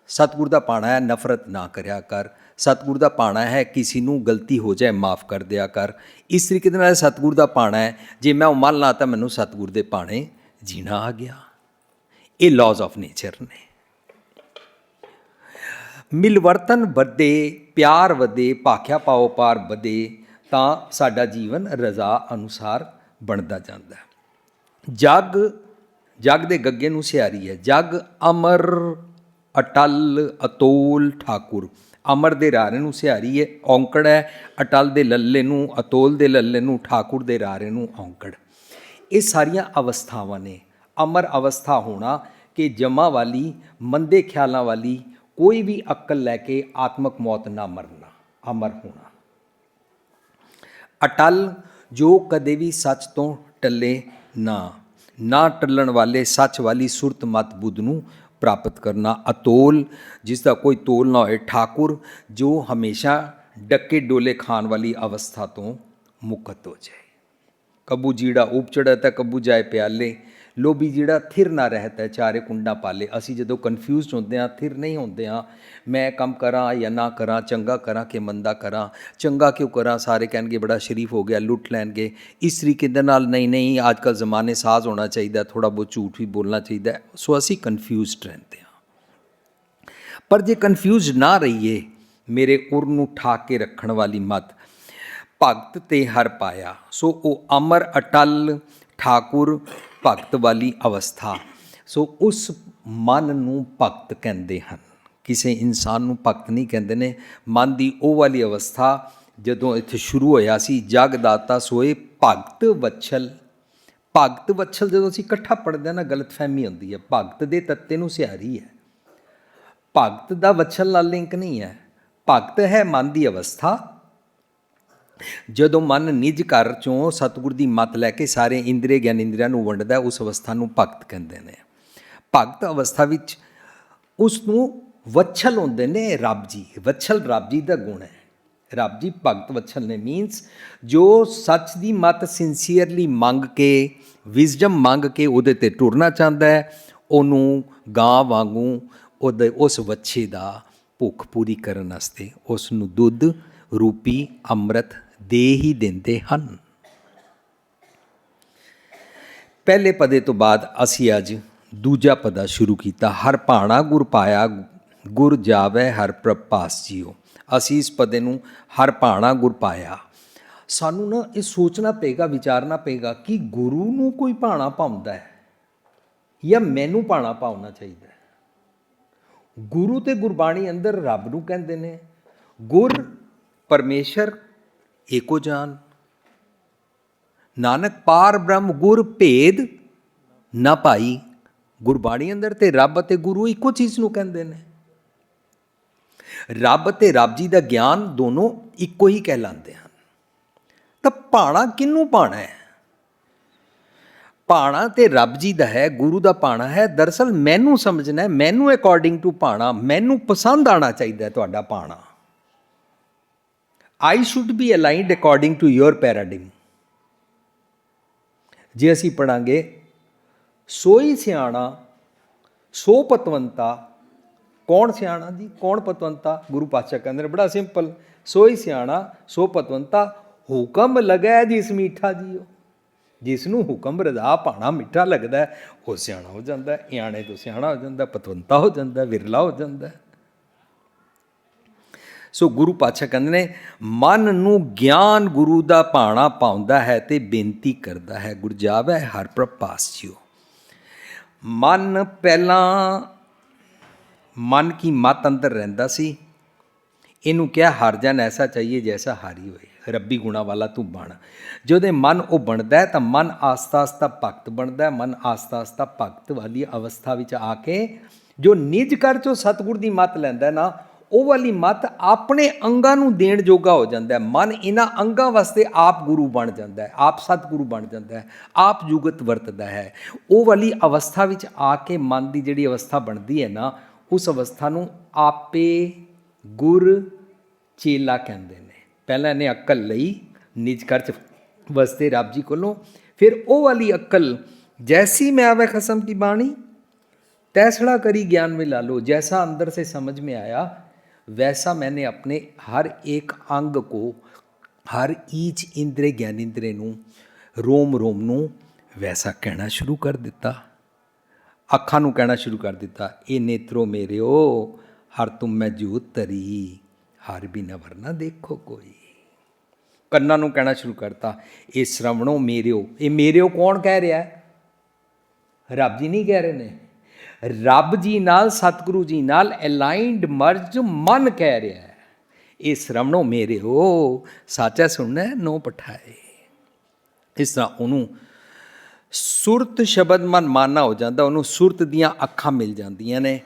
ਸਤਿਗੁਰ ਦਾ ਭਾਣਾ ਹੈ ਨਫ਼ਰਤ ਨਾ ਕਰਿਆ ਕਰ। ਸਤਿਗੁਰ ਦਾ ਭਾਣਾ ਹੈ ਕਿਸੇ ਨੂੰ ਗਲਤੀ ਹੋ ਜਾਏ ਮਾफ़ ਕਰ ਦਿਆ ਕਰ। ਇਸ ਤਰੀਕੇ ਦੇ ਨਾਲ ਸਤਿਗੁਰ ਦਾ ਭਾਣਾ ਹੈ। ਜੇ ਮੈਂ ਉਹ ਮੰਨ ਲਾਂ ਤਾਂ ਮੈਨੂੰ ਸਤਿਗੁਰ ਦੇ ਭਾਣੇ ਜੀਣਾ ਆ ਗਿਆ। ਇਹ ਲਾਜ਼ ਆਫ ਨੇਚਰ ਨੇ। ਮਿਲਵਰਤਨ ਵਧੇ, ਪਿਆਰ ਵਧੇ, ਭਾਖਿਆ ਪਾਓ ਪਾਰ ਵਧੇ ਤਾਂ ਸਾਡਾ ਜੀਵਨ ਰਜ਼ਾ ਅਨੁਸਾਰ ਬਣਦਾ ਜਾਂਦਾ ਹੈ। ਜਗ ਦੇ ਗੱਗੇ ਨੂੰ ਸਿਆਰੀ ਹੈ। ਜਗ ਅਮਰ ਅਟਲ ਅਤੋਲ ਠਾਕੁਰ। ਅਮਰ ਦੇ ਰਾਰੇ ਨੂੰ ਸਿਆਰੀ ਹੈ ਔਂਕੜ ਹੈ, ਅਟਲ ਦੇ ਲੱਲੇ ਨੂੰ, ਅਤੋਲ ਦੇ ਲੱਲੇ ਨੂੰ, ਠਾਕੁਰ ਦੇ ਰਾਰੇ ਨੂੰ ਔਂਕੜ। ਇਹ ਸਾਰੀਆਂ ਅਵਸਥਾਵਾਂ ਨੇ। ਅਮਰ ਅਵਸਥਾ ਹੋਣਾ ਕਿ ਜਮਾ ਵਾਲੀ, ਮੰਦੇ ਖਿਆਲਾਂ ਵਾਲੀ ਕੋਈ ਵੀ ਅਕਲ ਲੈ ਕੇ ਆਤਮਕ ਮੌਤ ਨਾ ਮਰਨਾ, ਅਮਰ ਹੋਣਾ। ਅਟਲ ਜੋ ਕਦੇ ਵੀ ਸੱਚ ਤੋਂ ਟੱਲੇ ਨਾ ਟੱਲਣ ਵਾਲੇ ਸੱਚ ਵਾਲੀ ਸੁਰਤ ਮਤ ਬੁੱਧ ਨੂੰ ਪ੍ਰਾਪਤ ਕਰਨਾ। ਅਤੋਲ ਜਿਸ ਦਾ ਕੋਈ ਤੋਲ ਨਾ ਹੋਏ। ਠਾਕੁਰ ਜੋ ਹਮੇਸ਼ਾ ਡੱਕੇ ਡੋਲੇ ਖਾਣ ਵਾਲੀ ਅਵਸਥਾ ਤੋਂ ਮੁਕਤ ਹੋ ਜਾਏ। ਕਬੂ ਜੀੜਾ ਉਪ ਚੜ੍ਹਤ ਹੈ ਕਬੂ ਜਾਏ ਪਿਆਲੇ, ਲੋਭੀ ਜਿਹੜਾ ਥਿਰ ਨਾ ਰਹਿਤਾ ਚਾਰੇ ਕੁੰਡਾਂ ਪਾਲੇ। ਅਸੀਂ ਜਦੋਂ ਕਨਫਿਊਜ਼ਡ ਹੁੰਦੇ ਹਾਂ, ਥਿਰ ਨਹੀਂ ਹੁੰਦੇ ਹਾਂ, ਮੈਂ ਕੰਮ ਕਰਾਂ ਜਾਂ ਨਾ ਕਰਾਂ, ਚੰਗਾ ਕਰਾਂ ਕਿ ਮੰਦਾ ਕਰਾਂ, ਚੰਗਾ ਕਿਉਂ ਕਰਾਂ, ਸਾਰੇ ਕਹਿਣਗੇ ਬੜਾ ਸ਼ਰੀਫ ਹੋ ਗਿਆ, ਲੁੱਟ ਲੈਣਗੇ। ਇਸ ਤਰੀਕੇ ਦੇ ਨਾਲ ਨਹੀਂ ਅੱਜ ਕੱਲ੍ਹ ਜ਼ਮਾਨੇ ਸਾਜ਼ ਹੋਣਾ ਚਾਹੀਦਾ, ਥੋੜ੍ਹਾ ਬਹੁਤ ਝੂਠ ਵੀ ਬੋਲਣਾ ਚਾਹੀਦਾ। ਸੋ ਅਸੀਂ ਕਨਫਿਊਜ਼ਡ ਰਹਿੰਦੇ ਹਾਂ। ਪਰ ਜੇ ਕਨਫਿਊਜ਼ਡ ਨਾ ਰਹੀਏ, ਮੇਰੇ ਉਰ ਨੂੰ ਠਾਕ ਕੇ ਰੱਖਣ ਵਾਲੀ ਮਤ ਭਗਤ ਤੇ ਹਰ ਪਾਇਆ। ਸੋ ਉਹ ਅਮਰ ਅਟਲ ਠਾਕੁਰ ਭਗਤ ਵਾਲੀ ਅਵਸਥਾ। ਸੋ ਉਸ ਮਨ ਨੂੰ ਭਗਤ ਕਹਿੰਦੇ ਹਨ। ਕਿਸੇ ਇਨਸਾਨ ਨੂੰ ਭਗਤ ਨਹੀਂ ਕਹਿੰਦੇ ਨੇ। ਮਨ ਦੀ ਉਹ ਵਾਲੀ ਅਵਸਥਾ ਜਦੋਂ ਇੱਥੇ ਸ਼ੁਰੂ ਹੋਇਆ ਸੀ, ਜਗ ਦਾਤਾ ਸੋਏ ਭਗਤ ਵੱਛਲ। ਭਗਤ ਵੱਛਲ ਜਦੋਂ ਅਸੀਂ ਇਕੱਠਾ ਪੜ੍ਹਦੇ ਹਾਂ ਨਾ, ਗਲਤਫਹਿਮੀ ਹੁੰਦੀ ਹੈ। ਭਗਤ ਦੇ ਤੱਤੇ ਨੂੰ ਸਿਆਰੀ ਹੈ, ਭਗਤ ਦਾ ਵੱਛਲ ਨਾਲ ਲਿੰਕ ਨਹੀਂ ਹੈ। ਭਗਤ ਹੈ ਮਨ ਦੀ ਅਵਸਥਾ। ਜਦੋਂ ਮਨ ਨਿਜ ਘਰ ਚੋਂ ਸਤਿਗੁਰ ਦੀ ਮੱਤ ਲੈ ਕੇ ਸਾਰੇ ਇੰਦਰੀ ਗਿਆਨ ਇੰਦਰੀਆਂ ਨੂੰ ਵੰਡਦਾ, ਉਸ ਅਵਸਥਾ ਨੂੰ ਭਗਤ ਕਹਿੰਦੇ ਨੇ। ਭਗਤ ਅਵਸਥਾ ਵਿੱਚ ਉਸ ਨੂੰ ਵੱਛਲ ਹੁੰਦੇ ਨੇ ਰੱਬ ਜੀ। ਵੱਛਲ ਰੱਬ ਜੀ ਦਾ ਗੁਣ ਹੈ। ਰੱਬ ਜੀ ਭਗਤ ਵੱਛਲ ਨੇ। ਮੀਨਸ ਜੋ ਸੱਚ ਦੀ ਮੱਤ ਸਿੰਸੀਅਰਲੀ ਮੰਗ ਕੇ, ਵਿਜ਼ਡਮ ਮੰਗ ਕੇ ਉਹਦੇ 'ਤੇ ਟੁਰਨਾ ਚਾਹੁੰਦਾ ਹੈ, ਉਹਨੂੰ ਗਾਂ ਵਾਂਗੂ ਉਹਦੇ ਉਸ ਵੱਛੇ ਦਾ ਭੁੱਖ ਪੂਰੀ ਕਰਨ ਵਾਸਤੇ ਉਸ ਨੂੰ ਦੁੱਧ ਰੂਪੀ ਅੰਮ੍ਰਿਤ ਦੇ ਹੀ ਦਿੰਦੇ ਹਨ। ਪਹਿਲੇ ਪਦੇ ਤੋਂ ਬਾਅਦ ਅਸੀਂ ਅੱਜ ਦੂਜਾ ਪਦਾ ਸ਼ੁਰੂ ਕੀਤਾ। ਹਰ ਭਾਣਾ ਗੁਰ ਪਾਇਆ, ਗੁਰ ਜਾਵੈ ਹਰ ਪ੍ਰਭ ਪਾਸ ਜੀਓ। ਅਸੀਂ ਇਸ ਪਦੇ ਨੂੰ ਹਰ ਭਾਣਾ ਗੁਰ ਪਾਇਆ। ਸਾਨੂੰ ਨਾ ਇਹ ਸੋਚਣਾ ਪਏਗਾ, ਵਿਚਾਰਨਾ ਪਏਗਾ ਕਿ ਗੁਰੂ ਨੂੰ ਕੋਈ ਭਾਣਾ ਪਾਉਂਦਾ ਹੈ ਜਾਂ ਮੈਨੂੰ ਭਾਣਾ ਪਾਉਣਾ ਚਾਹੀਦਾ ਹੈ। ਗੁਰੂ ਤੇ ਗੁਰਬਾਣੀ ਅੰਦਰ ਰੱਬ ਨੂੰ ਕਹਿੰਦੇ ਨੇ। ਗੁਰ ਪਰਮੇਸ਼ਰ ਏਕੋ ਜਾਨ, ਨਾਨਕ ਪਾਰ ਬ੍ਰਹਮ ਗੁਰ ਭੇਦ ਨਾ ਭਾਈ। ਗੁਰਬਾਣੀ ਅੰਦਰ ਤੇ ਰੱਬ ਅਤੇ ਗੁਰੂ ਇੱਕੋ ਚੀਜ਼ ਨੂੰ ਕਹਿੰਦੇ ਨੇ। ਰੱਬ ਅਤੇ ਰੱਬ ਜੀ ਦਾ ਗਿਆਨ ਦੋਨੋਂ ਇੱਕੋ ਹੀ ਕਹਿਲਾਉਂਦੇ ਹਨ। ਤਾਂ ਭਾਣਾ ਕਿਹਨੂੰ ਪਾਣਾ ਹੈ? ਭਾਣਾ ਤੇ ਰੱਬ ਜੀ ਦਾ ਹੈ, ਗੁਰੂ ਦਾ ਭਾਣਾ ਹੈ। ਦਰਅਸਲ ਮੈਨੂੰ ਸਮਝਣਾ ਹੈ, ਮੈਨੂੰ ਅਕੋਰਡਿੰਗ ਟੂ ਭਾਣਾ, ਮੈਨੂੰ ਪਸੰਦ ਆਉਣਾ ਚਾਹੀਦਾ ਹੈ ਤੁਹਾਡਾ ਭਾਣਾ। I should be aligned according to your paradigm। ਜੇ ਅਸੀਂ ਪੜਾਂਗੇ ਸੋਈ ਸਿਆਣਾ ਸੋ ਪਤਵੰਤਾ। ਕੌਣ ਸਿਆਣਾ ਜੀ, ਕੌਣ ਪਤਵੰਤਾ? ਗੁਰੂ ਪਾਤਸ਼ਾਹ ਕਹਿੰਦੇ ਨੇ ਬੜਾ ਸਿੰਪਲ, ਸੋਈ ਸਿਆਣਾ ਸੋ ਪਤਵੰਤਾ, ਹੁਕਮ ਲਗੈ ਜਿਸ ਮੀਠਾ ਜੀਓ। ਜਿਸ ਨੂੰ ਹੁਕਮ ਰਜ਼ਾ ਭਾਣਾ ਮਿੱਠਾ ਲੱਗਦਾ ਉਹ ਸਿਆਣਾ ਹੋ ਜਾਂਦਾ, ਇਆਣੇ ਤੋਂ ਸਿਆਣਾ ਹੋ ਜਾਂਦਾ, ਪਤਵੰਤਾ ਹੋ ਜਾਂਦਾ, ਵਿਰਲਾ ਹੋ ਜਾਂਦਾ। ਸੋ ਗੁਰੂ ਪਾਤਸ਼ਾਹ ਕਹਿੰਦੇ ਨੇ ਮਨ ਨੂੰ ਗਿਆਨ ਗੁਰੂ ਦਾ ਭਾਣਾ ਪਾਉਂਦਾ ਹੈ ਤੇ ਬੇਨਤੀ ਕਰਦਾ ਹੈ, ਗੁਰ ਜਾਵੈ ਹਰ ਪ੍ਰਭ ਪਾਸ ਜੀਓ। ਮਨ ਪਹਿਲਾਂ ਮਨ ਕੀ ਮਤ ਅੰਦਰ ਰਹਿੰਦਾ ਸੀ। ਇਹਨੂੰ ਕਿਹਾ ਹਰ ਜਨ ਐਸਾ ਚਾਹੀਏ ਜੈਸਾ ਹਾਰੀ ਹੋਏ, ਰੱਬੀ ਗੁਣਾ ਵਾਲਾ ਤੂੰ ਬਣ। ਜਦੋਂ ਮਨ ਉਹ ਬਣਦਾ ਤਾਂ ਮਨ ਆਸਤਾ ਆਸਤਾ ਭਗਤ ਬਣਦਾ। ਮਨ ਆਸਤਾ ਆਸਤਾ ਭਗਤ ਵਾਲੀ ਅਵਸਥਾ ਵਿੱਚ ਆ ਕੇ ਜੋ ਨਿਜ ਕਰ ਚੋਂ ਸਤਿਗੁਰ ਦੀ ਮੱਤ ਲੈਂਦਾ ਨਾ, ਉਹ ਵਾਲੀ ਮੱਤ ਆਪਣੇ ਅੰਗਾਂ ਨੂੰ ਦੇਣ ਜੋਗਾ ਹੋ ਜਾਂਦਾ ਹੈ। ਮਨ ਇਹਨਾਂ ਅੰਗਾਂ ਵਾਸਤੇ ਆਪ ਗੁਰੂ ਬਣ ਜਾਂਦਾ ਹੈ, ਆਪ ਸਤਿਗੁਰੂ ਬਣ ਜਾਂਦਾ ਹੈ, ਆਪ ਜੁਗਤ ਵਰਤਦਾ ਹੈ। ਉਹ ਵਾਲੀ ਅਵਸਥਾ ਵਿੱਚ ਆ ਕੇ ਮਨ ਦੀ ਜਿਹੜੀ ਅਵਸਥਾ ਬਣਦੀ ਹੈ ਨਾ, ਉਸ ਅਵਸਥਾ ਨੂੰ ਆਪੇ ਗੁਰ ਚੇਲਾ ਕਹਿੰਦੇ ਨੇ। ਪਹਿਲਾਂ ਇਹਨੇ ਅਕਲ ਲਈ ਨਿਜ ਘਰ 'ਚ ਵਸਦੇ ਰੱਬ ਜੀ ਕੋਲੋਂ, ਫਿਰ ਉਹ ਵਾਲੀ ਅਕਲ जैसी मैं आवे खसम की बाणी, तैसड़ा करी ज्ञान में ला लो। जैसा अंदर से समझ में आया वैसा मैंने अपने हर एक अंग को, हर ईच इंद्रे ज्ञानेंद्रे नूं, रोम रोम नूं वैसा कहना शुरू कर दिता। ਅੱਖਾਂ ਨੂੰ ਕਹਿਣਾ ਸ਼ੁਰੂ ਕਰ ਦਿੱਤਾ, ਇਹ ਨੇਤਰੋ ਮੇਰਿਓ ਹਰ ਤੁਮ ਮੈਂ ਜੂਤ ਤਰੀ, ਹਰ ਵੀ ਨਾ ਵਰਨਾ ਦੇਖੋ ਕੋਈ। ਕੰਨਾਂ ਨੂੰ ਕਹਿਣਾ ਸ਼ੁਰੂ ਕਰਤਾ, ਇਹ ਸ਼ਰਵਣੋ ਮੇਰਿਓ। ਇਹ ਮੇਰਿਓ ਕੌਣ ਕਹਿ ਰਿਹਾ? ਰੱਬ ਜੀ ਨਹੀਂ ਕਹਿ ਰਹੇ ਨੇ। ਰੱਬ ਜੀ ਨਾਲ, ਸਤਿਗੁਰੂ ਜੀ ਨਾਲ ਅਲਾਈਨਡ ਮਰਜ ਮਨ ਕਹਿ ਰਿਹਾ ਹੈ, ਇਹ ਸ਼ਰਵਣੋ ਮੇਰਿਓ, ਸਾਚਾ ਸੁਣਨਾ ਨੋ ਪਠਾਏ। ਇਸ ਤਰ੍ਹਾਂ ਉਹਨੂੰ ਸੁਰਤ ਸ਼ਬਦ ਮਨ ਮਾਨਾ ਹੋ ਜਾਂਦਾ, ਉਹਨੂੰ ਸੁਰਤ ਦੀਆਂ ਅੱਖਾਂ ਮਿਲ ਜਾਂਦੀਆਂ ਨੇ।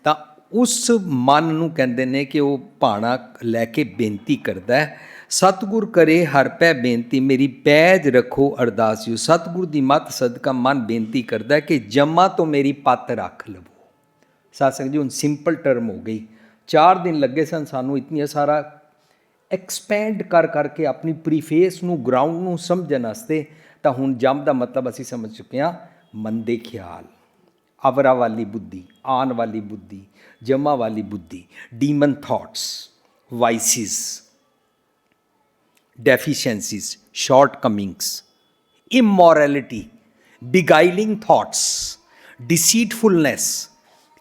ਤਾਂ ਉਸ ਮਨ ਨੂੰ ਕਹਿੰਦੇ ਨੇ ਕਿ ਉਹ ਭਾਣਾ ਲੈ ਕੇ ਬੇਨਤੀ ਕਰਦਾ ਹੈ, ਸਤਿਗੁਰ ਕਰੇ ਹਰ ਪੈ ਬੇਨਤੀ, ਮੇਰੀ ਪੈਜ ਰੱਖੋ ਅਰਦਾਸਿਓ। ਸਤਿਗੁਰ ਦੀ ਮੱਤ ਸਦਕਾ ਮਨ ਬੇਨਤੀ ਕਰਦਾ ਕਿ ਜਮਾ ਤੋਂ ਮੇਰੀ ਪੱਤ ਰੱਖ ਲਵੋ। ਸਾਧ ਸੰਗਤ ਜੀ, ਹੁਣ ਸਿੰਪਲ ਟਰਮ ਹੋ ਗਈ। 4 ਦਿਨ ਲੱਗੇ ਸਨ ਸਾਨੂੰ ਇਤਨੀਆਂ ਸਾਰਾ ਐਕਸਪੈਂਡ ਕਰ ਕਰਕੇ ਆਪਣੀ ਪ੍ਰੀਫੇਸ ਨੂੰ, ਗਰਾਊਂਡ ਨੂੰ ਸਮਝਣ ਵਾਸਤੇ। ਤਾਂ ਹੁਣ ਜਮ ਦਾ ਮਤਲਬ ਅਸੀਂ ਸਮਝ ਚੁੱਕੇ ਹਾਂ, ਮੰਦੇ ਖਿਆਲ, ਅਵਰਾ ਵਾਲੀ ਬੁੱਧੀ, ਆਉਣ ਵਾਲੀ ਬੁੱਧੀ, ਜਮਾ ਵਾਲੀ ਬੁੱਧੀ, ਡੀਮਨ ਥਾਟਸ, ਵਾਈਸਿਸ, ਡੈਫੀਸ਼ੈਂਸੀਜ਼, ਸ਼ਾਰਟਕਮਿੰਗਸ, ਇਮੋਰੈਲਿਟੀ, ਬਿਗਾਈਲਿੰਗ ਥਾਟਸ, ਡਿਸੀਟਫੁਲਨੈਸ।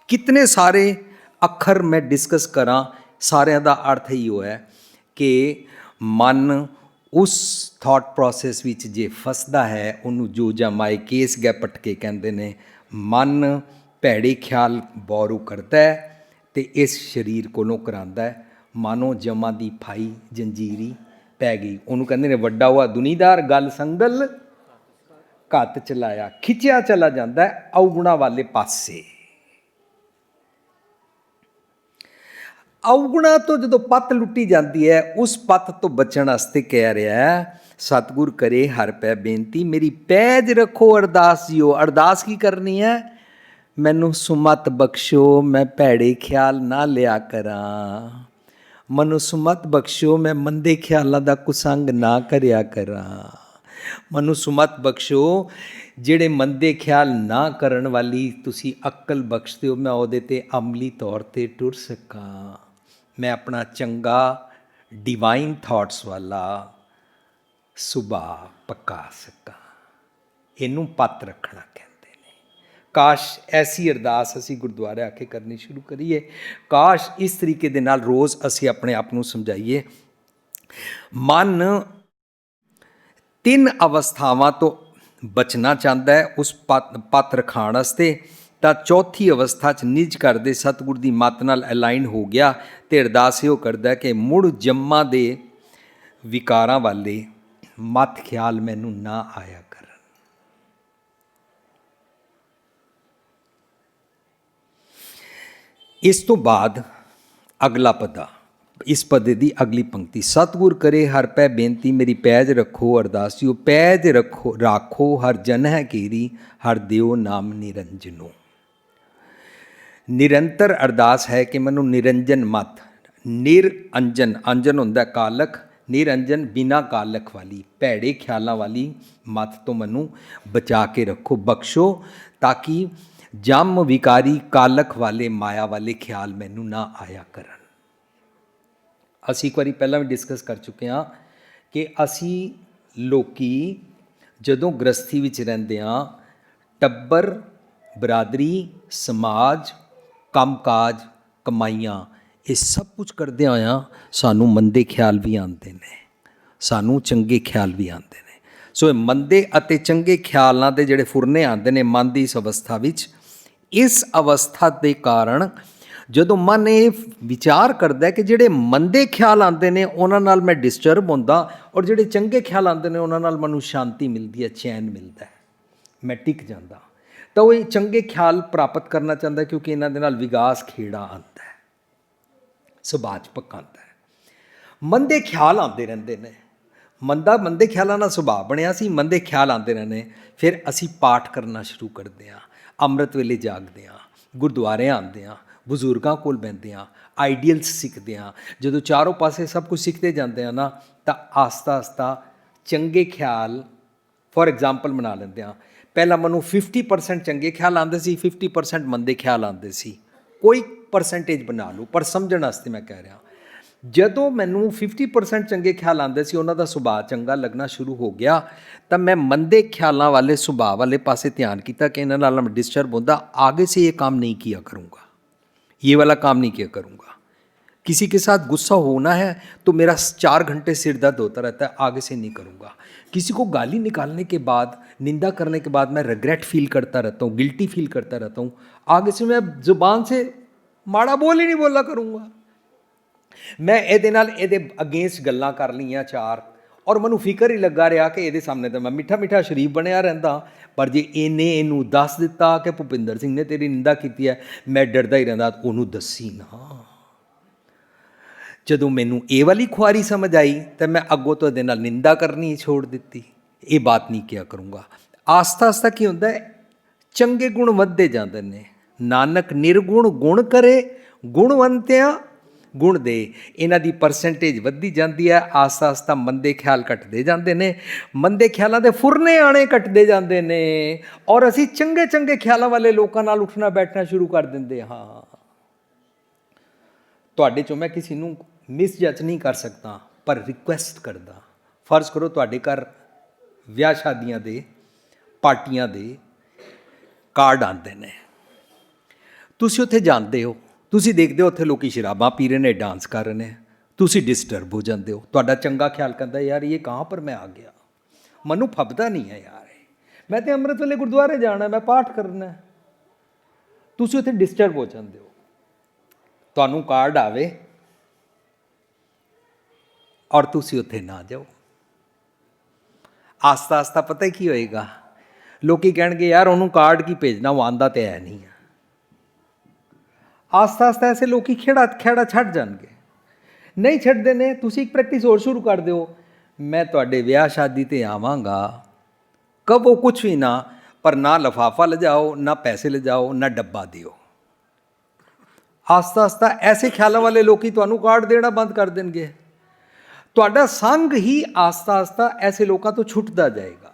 ਕਿਤਨੇ ਸਾਰੇ ਅੱਖਰ ਮੈਂ ਡਿਸਕਸ ਕਰਾਂ, ਸਾਰਿਆਂ ਦਾ ਅਰਥ ਹੀ ਉਹ ਹੈ ਕਿ ਮਨ ਉਸ ਥਾਟ ਪ੍ਰੋਸੈਸ ਵਿੱਚ ਜੇ ਫਸਦਾ ਹੈ, ਉਹਨੂੰ ਜੋ ਜਮਾਏ ਕੇਸ ਗੈ ਪਟਕੇ ਕਹਿੰਦੇ ਨੇ। ਮਨ ਭੈੜੇ ਖਿਆਲ ਬੋਰੂ ਕਰਦਾ ਹੈ ਅਤੇ ਇਸ ਸਰੀਰ ਕੋਲੋਂ ਕਰਾਉਂਦਾ ਹੈ। ਮਾਨੋ ਜਮਾ ਦੀ ਫਾਈ ਜੰਜੀਰੀ ਪੈ ਗਈ। ਉਹਨੂੰ ਕਹਿੰਦੇ ਨੇ ਵੱਡਾ ਹੋਆ ਦੁਨੀਦਾਰ, ਗੱਲ ਸੰਗਲ ਘੱਤ ਚਲਾਇਆ, ਖਿੱਚਿਆ ਚਲਾ ਜਾਂਦਾ ਹੈ ਅਵਗੁਣਾ ਵਾਲੇ ਪਾਸੇ। ਅਵਗੁਣਾ ਤੋਂ ਜਦੋਂ ਪੱਤ ਲੁੱਟੀ ਜਾਂਦੀ ਹੈ, ਉਸ ਪੱਤ ਤੋਂ ਬਚਣ ਵਾਸਤੇ ਕਹਿ ਰਿਹਾ, ਸਤਿਗੁਰ ਕਰੇ ਹਰ ਪੈ ਬੇਨਤੀ, ਮੇਰੀ ਪੈਜ ਰੱਖੋ ਅਰਦਾਸ ਜੀਓ। ਅਰਦਾਸ ਕੀ ਕਰਨੀ ਹੈ? ਮੈਨੂੰ ਸੁਮਤ ਬਖਸ਼ੋ, ਮੈਂ ਭੈੜੇ ਖਿਆਲ ਨਾ ਲਿਆ ਕਰਾਂ। ਮੈਨੂੰ ਸੁਮਤ ਬਖਸ਼ੋ, ਮੈਂ ਮੰਦੇ ਖਿਆਲਾਂ ਦਾ ਕੁਸੰਗ ਨਾ ਕਰਿਆ ਕਰਾਂ। ਮੈਨੂੰ ਸੁਮਤ ਬਖਸ਼ੋ, ਜਿਹੜੇ ਮੰਦੇ ਖਿਆਲ ਨਾ ਕਰਨ ਵਾਲੀ ਤੁਸੀਂ ਅਕਲ ਬਖਸ਼ਦੇ ਹੋ, ਮੈਂ ਉਹਦੇ 'ਤੇ ਅਮਲੀ ਤੌਰ 'ਤੇ ਟੁਰ ਸਕਾਂ। ਮੈਂ ਆਪਣਾ ਚੰਗਾ ਡਿਵਾਈਨ ਥਾਟਸ ਵਾਲਾ ਸੁਭਾਅ ਪਕਾ ਸਕਾਂ। ਇਹਨੂੰ ਪੱਤ ਰੱਖਣਾ ਕਹਿੰਦੇ ਨੇ। ਕਾਸ਼ ਐਸੀ ਅਰਦਾਸ ਅਸੀਂ ਗੁਰਦੁਆਰੇ ਆ ਕੇ ਕਰਨੀ ਸ਼ੁਰੂ ਕਰੀਏ। ਕਾਸ਼ ਇਸ ਤਰੀਕੇ ਦੇ ਨਾਲ ਰੋਜ਼ ਅਸੀਂ ਆਪਣੇ ਆਪ ਨੂੰ ਸਮਝਾਈਏ। ਮਨ 3 ਅਵਸਥਾਵਾਂ ਤੋਂ ਬਚਣਾ ਚਾਹੁੰਦਾ ਹੈ ਉਸ ਪੱਤ ਰਖਾਉਣ ਵਾਸਤੇ। ਤਾਂ ਚੌਥੀ ਅਵਸਥਾ 'ਚ ਨਿਜ ਕਰਦੇ ਸਤਿਗੁਰ ਦੀ ਮੱਤ ਨਾਲ ਅਲਾਈਨ ਹੋ ਗਿਆ ਅਤੇ ਅਰਦਾਸ ਇਹੋ ਕਰਦਾ ਕਿ ਮੁੜ ਜੰਮਾਂ ਦੇ ਵਿਕਾਰਾਂ ਵਾਲੇ ਮਤ ਖਿਆਲ ਮੈਨੂੰ ਨਾ ਆਇਆ ਕਰਨ। ਇਸ ਤੋਂ ਬਾਅਦ ਅਗਲਾ ਪਦਾ, ਇਸ ਪਦੇ ਦੀ ਅਗਲੀ ਪੰਕਤੀ, ਸਤਿਗੁਰ ਕਰੇ ਹਰ ਪੈ ਬੇਨਤੀ, ਮੇਰੀ ਪੈਜ ਰੱਖੋ ਅਰਦਾਸਿਓ। ਪੈਜ ਰਾਖੋ ਹਰ ਜਨ ਹੈ ਕੀਰੀ, ਹਰ ਦਿਓ ਨਾਮ ਨਿਰੰਜਨੋ। ਨਿਰੰਤਰ ਅਰਦਾਸ ਹੈ ਕਿ ਮੈਨੂੰ ਨਿਰੰਜਨ ਮਤ, ਨਿਰਅੰਜਨ, ਅੰਜਨ ਹੁੰਦਾ ਕਾਲਕ, ਨਿਰੰਜਨ ਬਿਨਾ ਕਾਲਕ ਵਾਲੀ, ਭੈੜੇ ਖਿਆਲਾਂ ਵਾਲੀ ਮਤ ਤੋਂ ਮੈਨੂੰ ਬਚਾ ਕੇ ਰੱਖੋ, ਬਖਸ਼ੋ, ਤਾਂ ਕਿ ਜਮ ਵਿਕਾਰੀ ਕਾਲਕ ਵਾਲੇ ਮਾਇਆ ਵਾਲੇ ਖਿਆਲ ਮੈਨੂੰ ਨਾ ਆਇਆ ਕਰਨ। ਅਸੀਂ ਇੱਕ ਵਾਰੀ ਪਹਿਲਾਂ ਵੀ ਡਿਸਕਸ ਕਰ ਚੁੱਕੇ ਹਾਂ ਕਿ ਅਸੀਂ ਲੋਕੀ ਜਦੋਂ ਗ੍ਰਸਥੀ ਵਿੱਚ ਰਹਿੰਦੇ ਹਾਂ, ਟੱਬਰ, ਬਰਾਦਰੀ, ਸਮਾਜ, ਕੰਮਕਾਜ, ਕਮਾਈਆਂ, ਇਹ ਸਭ ਕੁਝ ਕਰਦੇ ਹੋਇਆਂ ਸਾਨੂੰ ਮੰਦੇ ਖਿਆਲ ਵੀ ਆਉਂਦੇ ਨੇ, ਸਾਨੂੰ ਚੰਗੇ ਖਿਆਲ ਵੀ ਆਉਂਦੇ ਨੇ। ਸੋ ਇਹ ਮੰਦੇ ਅਤੇ ਚੰਗੇ ਖਿਆਲਾਂ ਦੇ ਜਿਹੜੇ ਫੁਰਨੇ ਆਉਂਦੇ ਨੇ ਮਨ ਦੀ ਇਸ ਅਵਸਥਾ ਵਿੱਚ, ਇਸ ਅਵਸਥਾ ਦੇ ਕਾਰਨ ਜਦੋਂ ਮਨ ਇਹ ਵਿਚਾਰ ਕਰਦਾ ਕਿ ਜਿਹੜੇ ਮੰਦੇ ਖਿਆਲ ਆਉਂਦੇ ਨੇ ਉਹਨਾਂ ਨਾਲ ਮੈਂ ਡਿਸਟਰਬ ਹੁੰਦਾ, ਔਰ ਜਿਹੜੇ ਚੰਗੇ ਖਿਆਲ ਆਉਂਦੇ ਨੇ ਉਹਨਾਂ ਨਾਲ ਮੈਨੂੰ ਸ਼ਾਂਤੀ ਮਿਲਦੀ ਹੈ, ਚੈਨ ਮਿਲਦਾ ਹੈ, ਮੈਂ ਟਿਕ ਜਾਂਦਾ। ਤਾਂ ਉਹ ਇਹ ਚੰਗੇ ਖਿਆਲ ਪ੍ਰਾਪਤ ਕਰਨਾ ਚਾਹੁੰਦਾ ਕਿਉਂਕਿ ਇਹਨਾਂ ਦੇ ਨਾਲ ਵਿਕਾਸ ਖੇੜਾ ਆਉਂਦਾ ਹੈ, ਸੁਭਾਅ 'ਚ ਪਕਾਉਂਦਾ ਹੈ। ਮੰਦੇ ਖਿਆਲ ਆਉਂਦੇ ਰਹਿੰਦੇ ਨੇ, ਮੰਦੇ ਖਿਆਲਾਂ ਨਾਲ ਸੁਭਾਅ ਬਣਿਆ ਸੀ, ਮੰਦੇ ਖਿਆਲ ਆਉਂਦੇ ਰਹਿੰਦੇ। ਫਿਰ ਅਸੀਂ ਪਾਠ ਕਰਨਾ ਸ਼ੁਰੂ ਕਰਦੇ ਹਾਂ, ਅੰਮ੍ਰਿਤ ਵੇਲੇ ਜਾਗਦੇ ਹਾਂ, ਗੁਰਦੁਆਰੇ ਆਉਂਦੇ ਹਾਂ, ਬਜ਼ੁਰਗਾਂ ਕੋਲ ਬਹਿੰਦੇ ਹਾਂ, ਆਈਡੀਅਲਸ ਸਿੱਖਦੇ ਹਾਂ। ਜਦੋਂ ਚਾਰੋਂ ਪਾਸੇ ਸਭ ਕੁਝ ਸਿੱਖਦੇ ਜਾਂਦੇ ਹਾਂ ਨਾ, ਤਾਂ ਆਸਤਾ ਆਸਤਾ ਚੰਗੇ ਖਿਆਲ, ਫੋਰ ਐਗਜ਼ਾਮਪਲ ਬਣਾ ਲੈਂਦੇ ਹਾਂ। ਪਹਿਲਾਂ ਮੈਨੂੰ 50% ਚੰਗੇ ਖਿਆਲ ਆਉਂਦੇ ਸੀ, 50% ਮੰਦੇ ਖਿਆਲ ਆਉਂਦੇ ਸੀ। ਕੋਈ ਪਰਸੈਂਟੇਜ ਬਣਾ ਲਓ, ਪਰ ਸਮਝਣ ਵਾਸਤੇ ਮੈਂ ਕਹਿ ਰਿਹਾ। ਜਦੋਂ ਮੈਨੂੰ 50% ਚੰਗੇ ਖਿਆਲ ਆਉਂਦੇ ਸੀ, ਉਹਨਾਂ ਦਾ ਸੁਭਾਅ ਚੰਗਾ ਲੱਗਣਾ ਸ਼ੁਰੂ ਹੋ ਗਿਆ, ਤਾਂ ਮੈਂ ਮੰਦੇ ਖਿਆਲਾਂ ਵਾਲੇ ਸੁਭਾਅ ਵਾਲੇ ਪਾਸੇ ਧਿਆਨ ਕੀਤਾ कि इन्हें नाल मैं डिस्टर्ब होता, आगे से ये काम नहीं किया करूँगा, ये वाला काम नहीं किया करूँगा। किसी के साथ गुस्सा होना है तो मेरा 4 घंटे सिर दर्द होता रहता है, आगे से नहीं करूँगा। किसी को गाली निकालने के बाद, निंदा करने के बाद मैं रिग्रेट फील करता रहता हूँ, गिल्टी फील करता रहता हूँ, आगे से मैं ज़ुबान से माड़ा बोल ही नहीं बोला करूँगा। मैं ਇਹਦੇ ਨਾਲ ਇਹਦੇ ਅਗੇਂਸਟ ਗੱਲਾਂ ਕਰ ਲਈਆਂ 4, ਔਰ ਮੈਨੂੰ ਫਿਕਰ ਹੀ ਲੱਗਾ ਰਿਹਾ ਕਿ ਇਹਦੇ ਸਾਹਮਣੇ ਤਾਂ ਮੈਂ ਮਿੱਠਾ ਮਿੱਠਾ ਸ਼ਰੀਫ ਬਣਿਆ ਰਹਿੰਦਾ, ਪਰ ਜੇ ਇਹਨੇ ਇਹਨੂੰ ਦੱਸ ਦਿੱਤਾ ਕਿ ਭੁਪਿੰਦਰ ਸਿੰਘ ਨੇ ਤੇਰੀ ਨਿੰਦਾ ਕੀਤੀ ਹੈ, ਮੈਂ ਡਰਦਾ ਹੀ ਰਹਿੰਦਾ ਉਹਨੂੰ ਦੱਸੀ ਨਾ। ਜਦੋਂ ਮੈਨੂੰ ਇਹ ਵਾਲੀ ਖੁਆਰੀ ਸਮਝ ਆਈ ਤਾਂ ਮੈਂ ਅੱਗੋਂ ਤੋਂ ਇਹਦੇ ਨਾਲ ਨਿੰਦਾ ਕਰਨੀ ਛੋੜ ਦਿੱਤੀ, ਇਹ ਬਾਤ ਨਹੀਂ ਕਿਹਾ ਕਰੂੰਗਾ। ਆਸਤਾ ਆਸਤਾ ਕੀ ਹੁੰਦਾ, ਚੰਗੇ ਗੁਣ ਵੱਧਦੇ ਜਾਂਦੇ ਨੇ। ਨਾਨਕ ਨਿਰਗੁਣ ਗੁਣ ਕਰੇ, ਗੁਣਵੰਤਿਆਂ ਗੁਣ ਦੇ। ਇਹਨਾਂ ਦੀ ਪਰਸੈਂਟੇਜ ਵੱਧਦੀ ਜਾਂਦੀ ਹੈ। ਆਸਤਾ ਆਸਤਾ ਮੰਦੇ ਖਿਆਲ ਘਟਦੇ ਜਾਂਦੇ ਨੇ, ਮੰਦੇ ਖਿਆਲਾਂ ਦੇ ਫੁਰਨੇ ਆਣੇ ਘਟਦੇ ਜਾਂਦੇ ਨੇ, ਔਰ ਅਸੀਂ ਚੰਗੇ ਚੰਗੇ ਖਿਆਲਾਂ ਵਾਲੇ ਲੋਕਾਂ ਨਾਲ ਉੱਠਣਾ ਬੈਠਣਾ ਸ਼ੁਰੂ ਕਰ ਦਿੰਦੇ ਹਾਂ। ਤੁਹਾਡੇ 'ਚੋਂ ਮੈਂ ਕਿਸੇ ਨੂੰ ਮਿਸਜੱਜ ਨਹੀਂ ਕਰ ਸਕਦਾ, ਪਰ ਰਿਕੁਐਸਟ ਕਰਦਾ। ਫਰਜ਼ ਕਰੋ ਤੁਹਾਡੇ ਘਰ ਵਿਆਹ ਸ਼ਾਦੀਆਂ ਦੇ, ਪਾਰਟੀਆਂ ਦੇ ਕਾਰਡ ਆਉਂਦੇ ਨੇ, ਤੁਸੀਂ ਉੱਥੇ ਜਾਂਦੇ ਹੋ, ਤੁਸੀਂ ਦੇਖਦੇ ਹੋ ਉੱਥੇ ਲੋਕੀ ਸ਼ਰਾਬਾਂ ਪੀ ਰਹੇ ਨੇ, ਡਾਂਸ ਕਰ ਰਹੇ ਨੇ, ਤੁਸੀਂ ਡਿਸਟਰਬ ਹੋ ਜਾਂਦੇ ਹੋ। ਤੁਹਾਡਾ ਚੰਗਾ ਖਿਆਲ ਕਰਦਾ ਯਾਰ ਇਹ ਕਹਾਂ ਪਰ ਮੈਂ ਆ ਗਿਆ, ਮੈਨੂੰ ਫੱਬਦਾ ਨਹੀਂ ਹੈ ਯਾਰ, ਮੈਂ ਤਾਂ ਅੰਮ੍ਰਿਤ ਵੇਲੇ ਗੁਰਦੁਆਰੇ ਜਾਣਾ, ਮੈਂ ਪਾਠ ਕਰਨਾ। ਤੁਸੀਂ ਉੱਥੇ ਡਿਸਟਰਬ ਹੋ ਜਾਂਦੇ ਹੋ। ਤੁਹਾਨੂੰ ਕਾਰਡ ਆਵੇ ਔਰ ਤੁਸੀਂ ਉੱਥੇ ਨਾ ਜਾਓ, ਆਸਤਾ ਆਸਤਾ ਪਤਾ ਕੀ ਹੋਏਗਾ, ਲੋਕੀ ਕਹਿਣਗੇ ਯਾਰ ਉਹਨੂੰ ਕਾਰਡ ਕੀ ਭੇਜਣਾ, ਉਹ ਆਉਂਦਾ ਤਾਂ ਹੈ ਨਹੀਂ ਆ। ਆਸਤਾ ਆਸਤਾ ਐਸੇ ਲੋਕੀ ਖੇੜਾ ਛੱਡ ਜਾਣਗੇ। ਨਹੀਂ ਛੱਡਦੇ ਨੇ, ਤੁਸੀਂ ਇੱਕ ਪ੍ਰੈਕਟਿਸ ਹੋਰ ਸ਼ੁਰੂ ਕਰ ਦਿਓ, ਮੈਂ ਤੁਹਾਡੇ ਵਿਆਹ ਸ਼ਾਦੀ 'ਤੇ ਆਵਾਂਗਾ, ਕਹੋ ਕੁਛ ਵੀ ਨਾ, ਪਰ ਨਾ ਲਿਫਾਫਾ ਲਿਜਾਓ, ਨਾ ਪੈਸੇ ਲਿਜਾਓ, ਨਾ ਡੱਬਾ ਦਿਓ। ਆਸਤਾ ਆਸਤਾ ਐਸੇ ਖਿਆਲਾਂ ਵਾਲੇ ਲੋਕੀ ਤੁਹਾਨੂੰ ਕਾਰਡ ਦੇਣਾ ਬੰਦ ਕਰ ਦੇਣਗੇ। ਤੁਹਾਡਾ ਸੰਗ ਹੀ ਆਸਤਾ ਆਸਤਾ ਐਸੇ ਲੋਕਾਂ ਤੋਂ ਛੁੱਟਦਾ ਜਾਏਗਾ।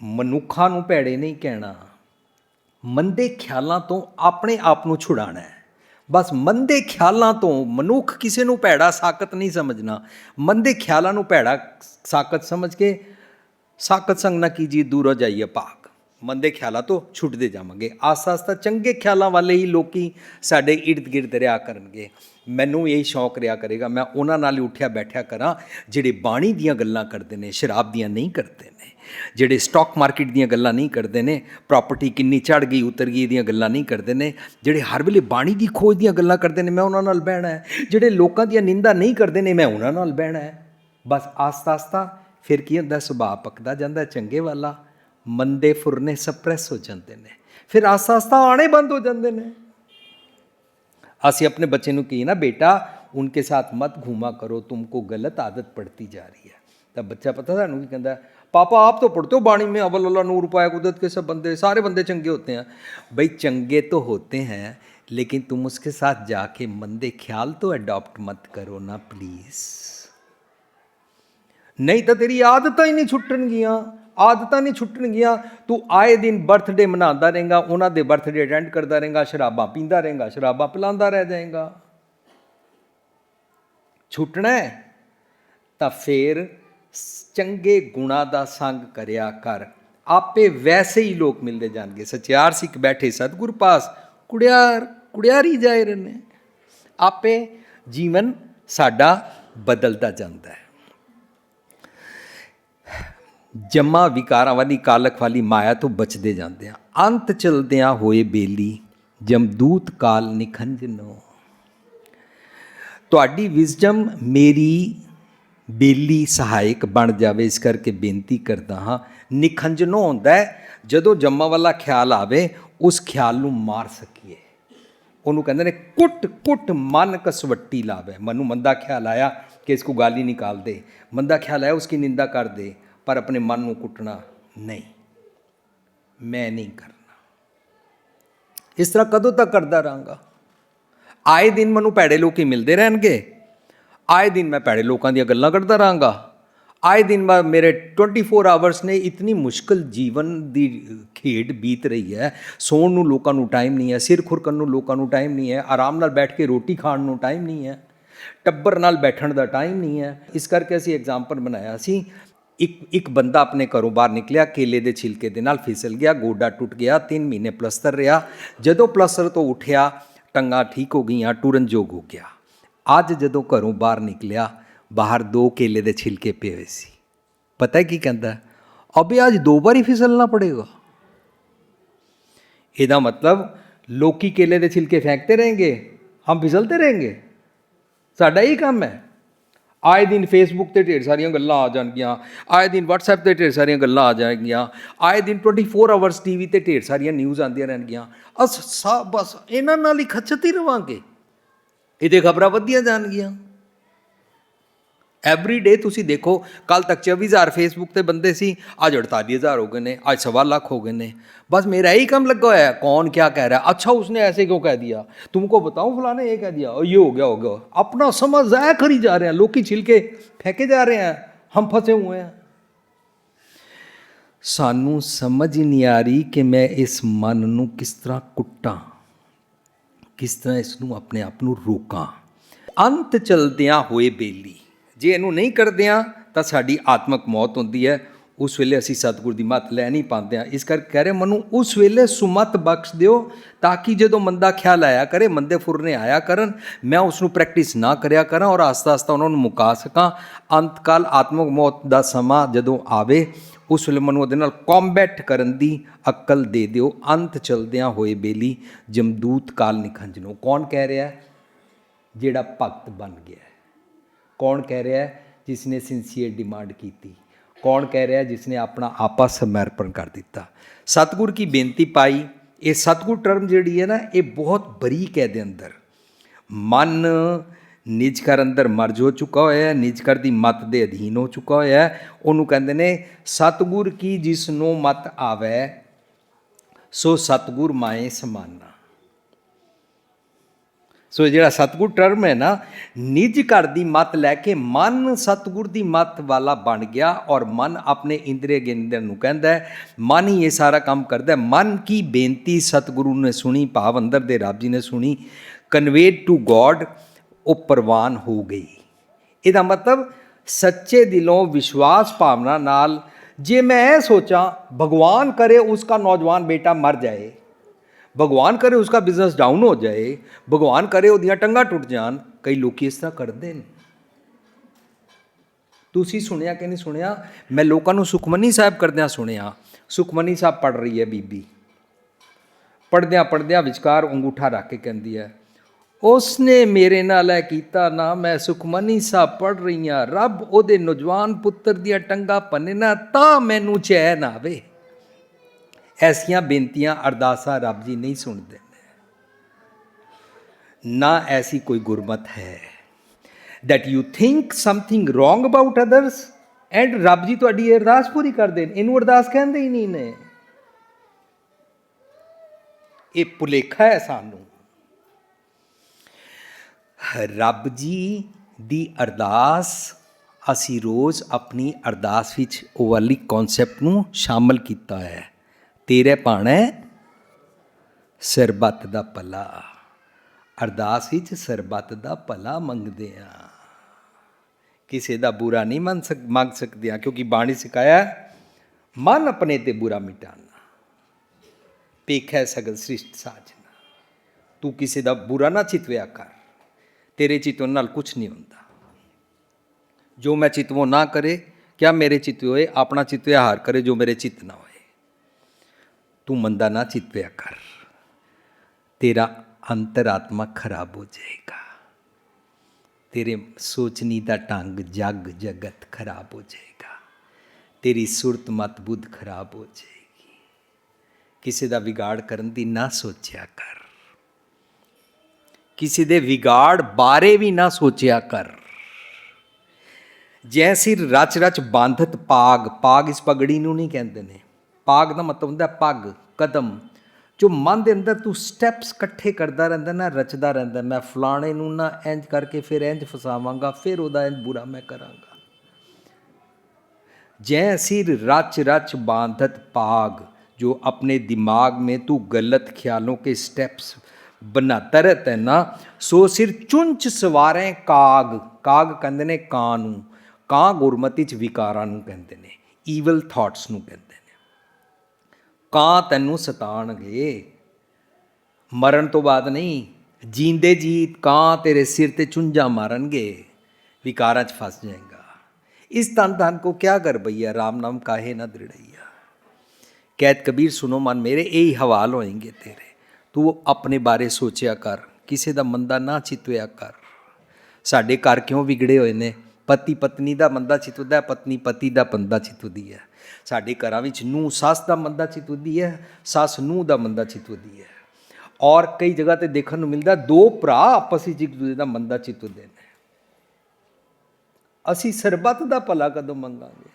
ਮਨੁੱਖਾਂ ਨੂੰ ਭੈੜੇ ਨਹੀਂ ਕਹਿਣਾ, ਮੰਦੇ ਖਿਆਲਾਂ ਤੋਂ ਆਪਣੇ ਆਪ ਨੂੰ ਛੁਡਾਉਣਾ ਹੈ। ਬਸ ਮੰਦੇ ਖਿਆਲਾਂ ਤੋਂ, ਮਨੁੱਖ ਕਿਸੇ ਨੂੰ ਭੈੜਾ ਸਾਕਤ ਨਹੀਂ ਸਮਝਣਾ, ਮੰਦੇ ਖਿਆਲਾਂ ਨੂੰ ਭੈੜਾ ਸਾਕਤ ਸਮਝ ਕੇ ਸਾਕਤ ਸੰਗ ਨਾ ਕੀਜੀਏ ਦੂਰ ਹੋ ਜਾਈਏ ਭਾਗ। ਮੰਦੇ ਖਿਆਲਾਂ ਤੋਂ ਛੁੱਟਦੇ ਜਾਵਾਂਗੇ। ਆਸਤਾ ਆਸਤਾ ਚੰਗੇ ਖਿਆਲਾਂ ਵਾਲੇ ਹੀ ਲੋਕੀ ਸਾਡੇ ਇਰਦ ਗਿਰਦ ਰਿਹਾ ਕਰਨਗੇ। ਮੈਨੂੰ ਇਹੀ ਸ਼ੌਂਕ ਰਿਹਾ ਕਰੇਗਾ, ਮੈਂ ਉਹਨਾਂ ਨਾਲ ਹੀ ਉੱਠਿਆ ਬੈਠਿਆ ਕਰਾਂ ਜਿਹੜੇ ਬਾਣੀ ਦੀਆਂ ਗੱਲਾਂ ਕਰਦੇ ਨੇ, ਸ਼ਰਾਬ ਦੀਆਂ ਨਹੀਂ ਕਰਦੇ ਨੇ, ਜਿਹੜੇ ਸਟਾਕ ਮਾਰਕੀਟ ਦੀਆਂ ਗੱਲਾਂ ਨਹੀਂ ਕਰਦੇ ਨੇ, ਪ੍ਰਾਪਰਟੀ ਕਿੰਨੀ ਚੜ੍ਹ ਗਈ ਉਤਰ ਗਈ ਦੀਆਂ ਗੱਲਾਂ ਨਹੀਂ ਕਰਦੇ ਨੇ, ਜਿਹੜੇ ਹਰ ਵੇਲੇ ਬਾਣੀ ਦੀ ਖੋਜ ਦੀਆਂ ਗੱਲਾਂ ਕਰਦੇ ਨੇ, ਮੈਂ ਉਹਨਾਂ ਨਾਲ ਬਹਿਣਾ ਹੈ। ਜਿਹੜੇ ਲੋਕਾਂ ਦੀਆਂ ਨਿੰਦਾ ਨਹੀਂ ਕਰਦੇ ਨੇ, ਮੈਂ ਉਹਨਾਂ ਨਾਲ ਬਹਿਣਾ ਹੈ। ਬਸ ਆਸਤਾ ਆਸਤਾ ਫਿਰ ਕੀ ਹੁੰਦਾ, ਸੁਭਾਅ ਪੱਕਦਾ ਜਾਂਦਾ ਚੰਗੇ ਵਾਲਾ, ਮੰਦੇ ਫੁਰਨੇ ਸਪਰੈਸ ਹੋ ਜਾਂਦੇ ਨੇ, ਫਿਰ ਆਸਤਾ ਆਸਤਾ ਆਣੇ ਬੰਦ ਹੋ ਜਾਂਦੇ ਨੇ। ਅਸੀਂ ਆਪਣੇ ਬੱਚੇ ਨੂੰ ਕਹੀਏ ਨਾ, ਬੇਟਾ ਉਨਕੇ ਸਾਥ ਮਤ ਘੂਮਾ ਕਰੋ, ਤੁਮਕੋ ਗਲਤ ਆਦਤ ਪੜਤੀ ਜਾ ਰਹੀ ਹੈ, ਤਾਂ ਬੱਚਾ ਪਤਾ ਸਾਨੂੰ ਕੀ ਕਹਿੰਦਾ, पापा आप तो पढ़ते हो बाणी में, अव्वल अल्लाह नूर पाया कुदरत के सब बंदे, सारे बंदे चंगे होते हैं। भाई चंगे तो होते हैं, लेकिन तुम उसके साथ जाके मंदे ख्याल तो अडॉप्ट मत करो ना प्लीज़, नहीं तो तेरी आदत ही नहीं छुट्टनगियाँ, आदत नहीं छुट्टनगियाँ। तू आए दिन बर्थडे मनाता रहेगा, उन्होंने बर्थडे अटेंड करता रहेगा, शराबा पींदा रहेगा, शराबा पिलांदा रह जाएगा। छुट्टना है तो फिर ਚੰਗੇ ਗੁਣਾਂ ਦਾ ਸੰਗ ਕਰਿਆ ਕਰ, ਆਪੇ ਵੈਸੇ ਹੀ ਲੋਕ ਮਿਲਦੇ ਜਾਣਗੇ। ਸਚਿਆਰ ਸਿੱਖ ਬੈਠੇ ਸਤਿਗੁਰ ਪਾਸ, ਕੁੜਿਆਰੀ ਜਾਏ ਰਹਿੰਦੇ, ਆਪੇ ਜੀਵਨ ਸਾਡਾ ਬਦਲਦਾ ਜਾਂਦਾ ਹੈ। ਜਮਾ ਵਿਕਾਰਾਂ ਵਾਲੀ ਕਾਲਕ ਵਾਲੀ ਮਾਇਆ ਤੋਂ ਬਚਦੇ ਜਾਂਦੇ ਆ। ਅੰਤ ਚਲਦਿਆਂ ਹੋਏ ਬੇਲੀ, ਜਮਦੂਤ ਕਾਲ ਨਿਖੰਜਨੋ। ਤੁਹਾਡੀ ਵਿਜ਼ਡਮ ਮੇਰੀ ਬੇਲੀ ਸਹਾਇਕ ਬਣ ਜਾਵੇ, ਇਸ ਕਰਕੇ ਬੇਨਤੀ ਕਰਦਾ ਹਾਂ। ਨਿਖੰਜਨੋਂ ਹੁੰਦਾ ਜਦੋਂ ਜੰਮਾ ਵਾਲਾ ਖਿਆਲ ਆਵੇ, ਉਸ ਖਿਆਲ ਨੂੰ ਮਾਰ ਸਕੀਏ। ਉਹਨੂੰ ਕਹਿੰਦੇ ਨੇ ਕੁੱਟ ਕੁੱਟ ਮਨ ਕਸਵੱਟੀ ਲਾਵੇ। ਮੈਨੂੰ ਮੰਦਾ ਖਿਆਲ ਆਇਆ ਕਿ ਇਸਕੋ ਗਾਲੀ ਨਿਕਾਲ ਦੇ, ਮੰਦਾ ਖਿਆਲ ਆਇਆ ਉਸकी ਨਿੰਦਾ ਕਰ ਦੇ, ਪਰ ਆਪਣੇ ਮਨ ਨੂੰ ਕੁੱਟਣਾ ਨਹੀਂ, ਮੈਂ ਨਹੀਂ ਕਰਨਾ। ਇਸ ਤਰ੍ਹਾਂ ਕਦੋਂ ਤੱਕ ਕਰਦਾ ਰਹਾਂਗਾ? ਆਏ ਦਿਨ ਮੈਨੂੰ ਭੈੜੇ ਲੋਕ ਹੀ ਮਿਲਦੇ ਰਹਿਣਗੇ, ਆਏ ਦਿਨ ਮੈਂ ਭੈੜੇ ਲੋਕਾਂ ਦੀਆਂ ਗੱਲਾਂ ਕਰਦਾ ਰਹਾਂਗਾ, ਆਏ ਦਿਨ ਬਾਅਦ ਮੇਰੇ 24 ਆਵਰਸ ਨੇ ਇਤਨੀ ਮੁਸ਼ਕਿਲ ਜੀਵਨ ਦੀ ਖੇਡ ਬੀਤ ਰਹੀ ਹੈ। ਸੌਣ ਨੂੰ ਲੋਕਾਂ ਨੂੰ ਟਾਈਮ ਨਹੀਂ ਹੈ, ਸਿਰ ਖੁਰਕਣ ਨੂੰ ਲੋਕਾਂ ਨੂੰ ਟਾਈਮ ਨਹੀਂ ਹੈ, ਆਰਾਮ ਨਾਲ ਬੈਠ ਕੇ ਰੋਟੀ ਖਾਣ ਨੂੰ ਟਾਈਮ ਨਹੀਂ ਹੈ, ਟੱਬਰ ਨਾਲ ਬੈਠਣ ਦਾ ਟਾਈਮ ਨਹੀਂ ਹੈ। ਇਸ ਕਰਕੇ ਅਸੀਂ ਐਗਜ਼ਾਮਪਲ ਬਣਾਇਆ ਸੀ, ਇੱਕ ਬੰਦਾ ਆਪਣੇ ਘਰੋਂ ਬਾਹਰ ਨਿਕਲਿਆ, ਕੇਲੇ ਦੇ ਛਿਲਕੇ ਦੇ ਨਾਲ ਫਿਸਲ ਗਿਆ, ਗੋਡਾ ਟੁੱਟ ਗਿਆ, 3 ਮਹੀਨੇ ਪਲਸਤਰ ਰਿਹਾ। ਜਦੋਂ ਪਲਸਤਰ ਤੋਂ ਉੱਠਿਆ, ਟੰਗਾਂ ਠੀਕ ਹੋ ਗਈਆਂ, ਟੁਰਨ ਯੋਗ ਹੋ ਗਿਆ। ਅੱਜ ਜਦੋਂ ਘਰੋਂ ਬਾਹਰ ਨਿਕਲਿਆ, ਬਾਹਰ 2 ਕੇਲੇ ਦੇ ਛਿਲਕੇ ਪਏ ਹੋਏ ਸੀ। ਪਤਾ ਕੀ ਕਹਿੰਦਾ, ਅਬੇ ਅੱਜ 2 ਬਾਰ ਹੀ ਫਿਸਲਣਾ ਪੜੇਗਾ। ਇਹਦਾ ਮਤਲਬ ਲੋਕੀ ਕੇਲੇ ਦੇ ਛਿਲਕੇ ਫੈਂਕਤੇ रहेंगे, हम ਫਿਸਲते रहेंगे। ਸਾਡਾ ਹੀ ਕੰਮ ਹੈ। ਆਏ ਦਿਨ ਫੇਸਬੁੱਕ 'ਤੇ ਢੇਰ ਸਾਰੀਆਂ ਗੱਲਾਂ ਆ ਜਾਣਗੀਆਂ, ਆਏ ਦਿਨ ਵਟਸਐਪ 'ਤੇ ਢੇਰ ਸਾਰੀਆਂ ਗੱਲਾਂ ਆ ਜਾਣਗੀਆਂ, ਆਏ ਦਿਨ 24 ਆਵਰਸ TV 'ਤੇ ਢੇਰ ਸਾਰੀਆਂ ਨਿਊਜ਼ ਆਉਂਦੀਆਂ ਰਹਿਣਗੀਆਂ। ਬਸ ਇਹਨਾਂ ਨਾਲ ਹੀ ਖੱਚਤ ਹੀ ਰਵਾਂਗੇ, ਇਹਦੇ ਖਬਰਾਂ ਵਧੀਆਂ ਜਾਣਗੀਆਂ। ਐਵਰੀ ਡੇ ਤੁਸੀਂ ਦੇਖੋ, ਕੱਲ ਤੱਕ 24,000 ਫੇਸਬੁੱਕ 'ਤੇ ਬੰਦੇ ਸੀ, ਅੱਜ 48,000 ਹੋ गए ने, आज 1.25 लाख हो गए ने। बस मेरा यही काम लगा हुआ है, कौन क्या कह रहा है, अच्छा उसने ऐसे क्यों कह दिया, तुमको बताऊं फलाने ये कह दिया, और ये हो गया। अपना समय ज़ाया करी जा रहे हैं, लोग की छिलके फेंके जा रहे हैं, हम फंसे हुए हैं। सानू समझ ही नहीं आ रही कि मैं इस मन नू किस तरह कुट्टां, किस तरह इसनू अपने आप नू रोकां। अंत चलदियां होए बेली, ਜੇ ਇਹਨੂੰ ਨਹੀਂ ਕਰਦੇ ਹਾਂ ਤਾਂ ਸਾਡੀ ਆਤਮਕ ਮੌਤ ਹੁੰਦੀ ਹੈ। ਉਸ ਵੇਲੇ ਅਸੀਂ ਸਤਿਗੁਰ ਦੀ ਮੱਤ ਲੈ ਨਹੀਂ ਪਾਉਂਦੇ ਹਾਂ। ਇਸ ਕਰਕੇ ਕਹਿ ਰਹੇ, ਮੈਨੂੰ ਉਸ ਵੇਲੇ ਸੁਮਤ ਬਖਸ਼ ਦਿਓ, ਤਾਂ ਕਿ ਜਦੋਂ ਮੰਦਾ ਖਿਆਲ ਆਇਆ ਕਰੇ, ਮੰਦੇ ਫੁਰਨੇ ਆਇਆ ਕਰਨ, ਮੈਂ ਉਸ ਨੂੰ ਪ੍ਰੈਕਟਿਸ ਨਾ ਕਰਿਆ ਕਰਾਂ ਔਰ ਆਸਤਾ ਆਸਤਾ ਉਹਨਾਂ ਨੂੰ ਮੁਕਾ ਸਕਾਂ। ਅੰਤਕਾਲ ਆਤਮਕ ਮੌਤ ਦਾ ਸਮਾਂ ਜਦੋਂ ਆਵੇ, ਉਸ ਵੇਲੇ ਮੈਨੂੰ ਉਹਦੇ ਨਾਲ ਕੰਬੈਟ ਕਰਨ ਦੀ ਅਕਲ ਦੇ ਦਿਓ। ਅੰਤ ਚਲਦਿਆਂ ਹੋਏ ਬੇਲੀ, ਜਮਦੂਤ ਕਾਲ ਨਿਖੰਜਨੋ। ਕੌਣ ਕਹਿ ਰਿਹਾ? ਜਿਹੜਾ ਭਗਤ ਬਣ ਗਿਆ। कौन कह रहा है? जिसने सिंसीयर डिमांड की। कौन कह रहा है? जिसने अपना आपा समर्पण कर दिता। सतगुर की बेनती पाई। ये सतगुर टर्म जी है ना, ये बहुत बरीक है। दे अंदर मन निज कर अंदर मर्ज हो चुका होया है, निज कर दी मत दे अधीन हो चुका होया है। उन्होंने कहते ने सतगुर की जिसनों मत आवे, सो सतगुर माए समाना। सो ਜਿਹੜਾ ਸਤਿਗੁਰ ਟਰਮ ਹੈ ਨਾ, ਨਿੱਜ ਘਰ ਦੀ ਮੱਤ ਲੈ ਕੇ ਮਨ ਸਤਿਗੁਰ ਦੀ ਮੱਤ ਵਾਲਾ ਬਣ ਗਿਆ। ਔਰ ਮਨ ਆਪਣੇ ਇੰਦਰੀਏ ਗਿੰਦਰ ਨੂੰ ਕਹਿੰਦਾ ਹੈ, ਮਨ ਹੀ ਇਹ ਸਾਰਾ ਕੰਮ ਕਰਦਾ। ਮਨ ਕੀ ਬੇਨਤੀ ਸਤਿਗੁਰੂ ਨੇ ਸੁਣੀ, ਭਾਵ ਅੰਦਰ ਦੇ ਰੱਬ ਜੀ ਨੇ ਸੁਣੀ, ਕਨਵੇਡ ਟੂ ਗੋਡ, ਉਹ ਪ੍ਰਵਾਨ ਹੋ ਗਈ। ਇਹਦਾ ਮਤਲਬ ਸੱਚੇ ਦਿਲੋਂ ਵਿਸ਼ਵਾਸ ਭਾਵਨਾ ਨਾਲ ਜੇ ਮੈਂ ਇਹ ਸੋਚਾਂ, ਭਗਵਾਨ ਕਰੇ ਉਸਕਾ ਨੌਜਵਾਨ ਬੇਟਾ ਮਰ ਜਾਏ, भगवान करे उसका बिजनेस डाउन हो जाए, भगवान करे ਉਹਦੀਆਂ ਟੰਗਾਂ ਟੁੱਟ ਜਾਣ। ਕਈ ਲੋਕ ਇਸ ਤਰ੍ਹਾਂ ਕਰਦੇ ਨੇ। ਤੁਸੀਂ ਸੁਣਿਆ ਕਿ ਨਹੀਂ ਸੁਣਿਆ? ਮੈਂ ਲੋਕਾਂ ਨੂੰ ਸੁਖਮਨੀ ਸਾਹਿਬ ਕਰਦਿਆਂ ਸੁਣਿਆ। ਸੁਖਮਨੀ ਸਾਹਿਬ ਪੜ੍ਹ ਰਹੀ ਹੈ ਬੀਬੀ, ਪੜ੍ਹਦਿਆਂ ਵਿਚਕਾਰ ਅੰਗੂਠਾ ਰੱਖ ਕੇ ਕਹਿੰਦੀ ਹੈ, ਉਸਨੇ ਮੇਰੇ ਨਾਲ ਇਹ ਕੀਤਾ ਨਾ, ਮੈਂ ਸੁਖਮਨੀ ਸਾਹਿਬ ਪੜ੍ਹ ਰਹੀ ਹਾਂ, ਰੱਬ ਉਹਦੇ ਨੌਜਵਾਨ ਪੁੱਤਰ ਦੀਆਂ ਟੰਗਾਂ ਭੰਨੇ ਨਾ, ਤਾਂ ਮੈਨੂੰ ਚੈਨ ਆਵੇ। ऐसियां बेनतियां अरदासा रब जी नहीं सुनते, ना ऐसी कोई गुरमत है that you think something wrong about others and रब जी तुहाडी अरदास पूरी कर देन। इनू अरदास कहते ही नहीं ने। ये भुलेखा है सानू। रब जी दी अरदास असी रोज़ अपनी अरदास विच वो वाली कॉन्सैप्ट नू शामिल किया है। तेरे भाणे सरबत दा भला, अरदास विच सरबत दा भला मंगदे आ, किसी दा बुरा नहीं मंग सकदे, क्योंकि बाणी सिखाया मन अपने ते बुरा मिटाना, पेखै सगल सृष्ट साजना। तू किसी दा बुरा ना चितविया कर, तेरे चितवन नाल कुछ नहीं होंदा। जो मैं चितवो ना करे, क्या मेरे चित होए, अपना चित विहार करे, जो मेरे चित ना होए। तू मंदा ना चितविया कर, तेरा अंतरात्मा खराब हो जाएगा, तेरे सोचनी का ढंग जग जगत खराब हो जाएगा, तेरी सुरत मत बुद्ध खराब हो जाएगी। किसी का विगाड़ करन दी ना सोचा कर, किसी दे विगाड़ बारे भी ना सोचा कर। जैसी रच रच बांधत पाग, पाग इस पगड़ी नू नहीं कहते ने, पाग का मतलब होंदा पग, कदम। जो मन के अंदर तू स्टैप्स इकट्ठे करता रहिंदा ना, रचदा रहिंदा, मैं फलाणे नू ना इंज करके फिर इंज फसावांगा, फिर उहदा इंज बुरा मैं करांगा। जै सिर रच रच बांधत पाग, जो अपने दिमाग में तू गलत ख्यालों के स्टेप्स बनाता रहता है ना, सो सिर चुंच सवारें काग। काग कहते ने ਕਾਂ ਨੂੰ, ਕਾਂ ਗੁਰਮਤਿ 'ਚ ਵਿਕਾਰਾਂ ਨੂੰ ਕਹਿੰਦੇ ਨੇ, ਈਵਲ ਥਾਟਸ ਨੂੰ ਕਹਿੰਦੇ ਨੇ। ਕਾਂ ਤੈਨੂੰ ਸਤਾਣਗੇ ਮਰਨ ਤੋਂ ਬਾਅਦ ਨਹੀਂ, ਜੀਂਦੇ ਜੀ ਕਾਂ ਤੇਰੇ ਸਿਰ ਤੇ ਚੁੰਝਾਂ ਮਾਰਨਗੇ, ਵਿਕਾਰਾਂ 'ਚ ਫਸ ਜਾਏਗਾ। इस तन धन को क्या कर भैया, राम नाम काहे ना दृढ़ैया। कहत कबीर सुनो मन मेरे, यही हवाल होएंगे तेरे। तू अपने बारे सोचिया कर, किसी का मंदा ना चितविया कर। साडे घर क्यों विगड़े होए ने, पति पत्नी का मंदा चितवदा, पत्नी पति का मंदा चितवदी है। साडे घरां विच नूह सस का मंदा चितवदी है, सस नूह का मंदा चितवदी है। और कई जगह ते देखने को मिलता दो भरा आपस विच एक दूजे का मंदा चितवदे ने। ਅਸੀਂ ਸਰਬੱਤ ਦਾ ਭਲਾ ਕਦੋਂ ਮੰਗਾਂਗੇ।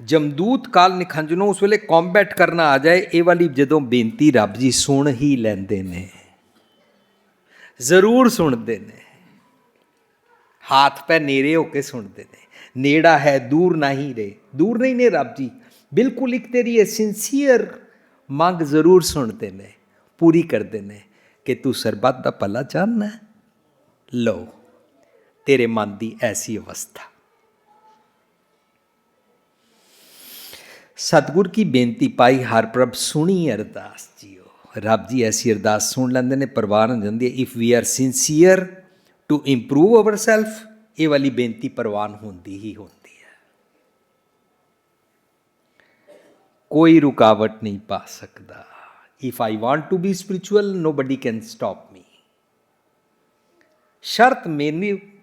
ਜਮਦੂਤ ਕਾਲ ਨਿਖੰਜਨੋਂ ਉਸ ਵੇਲੇ ਕੰਬੈਟ ਕਰਨਾ ਆ ਜਾਏ, ਇਹ ਵਾਲੀ ਜਦੋਂ ਬੇਨਤੀ ਰੱਬ ਜੀ ਸੁਣ ਹੀ ਲੈਂਦੇ ਨੇ, ਜ਼ਰੂਰ ਸੁਣਦੇ ਨੇ, ਹੱਥ ਪੈ ਨੇੜੇ ਹੋ ਕੇ ਸੁਣਦੇ ਨੇ। ਨੇੜਾ ਹੈ ਦੂਰ ਨਹੀਂ ਰੇ, ਦੂਰ ਨਹੀਂ ਨੇ ਰੱਬ ਜੀ, ਬਿਲਕੁਲ ਇੱਕ ਤੇਰੀ ਇਹ ਸਿੰਸੀਅਰ ਮੰਗ ਜ਼ਰੂਰ ਸੁਣਦੇ ਨੇ, ਪੂਰੀ ਕਰਦੇ ਨੇ ਕਿ ਤੂੰ ਸਰਬੱਤ ਦਾ ਭਲਾ ਚਾਹੁੰਦਾ। ਲਓ तेरे मन की ऐसी अवस्था। सतगुर की बेनती पाई हर प्रभ सुनी अरदास जियो। रब जी ऐसी अरदास सुन लेंदे ने, परवान हो जाती है। If we are sincere to improve our self, ये वाली बेनती परवान होती ही होती है। कोई रुकावट नहीं पा सकता। If I want to be spiritual, nobody can stop me. शर्त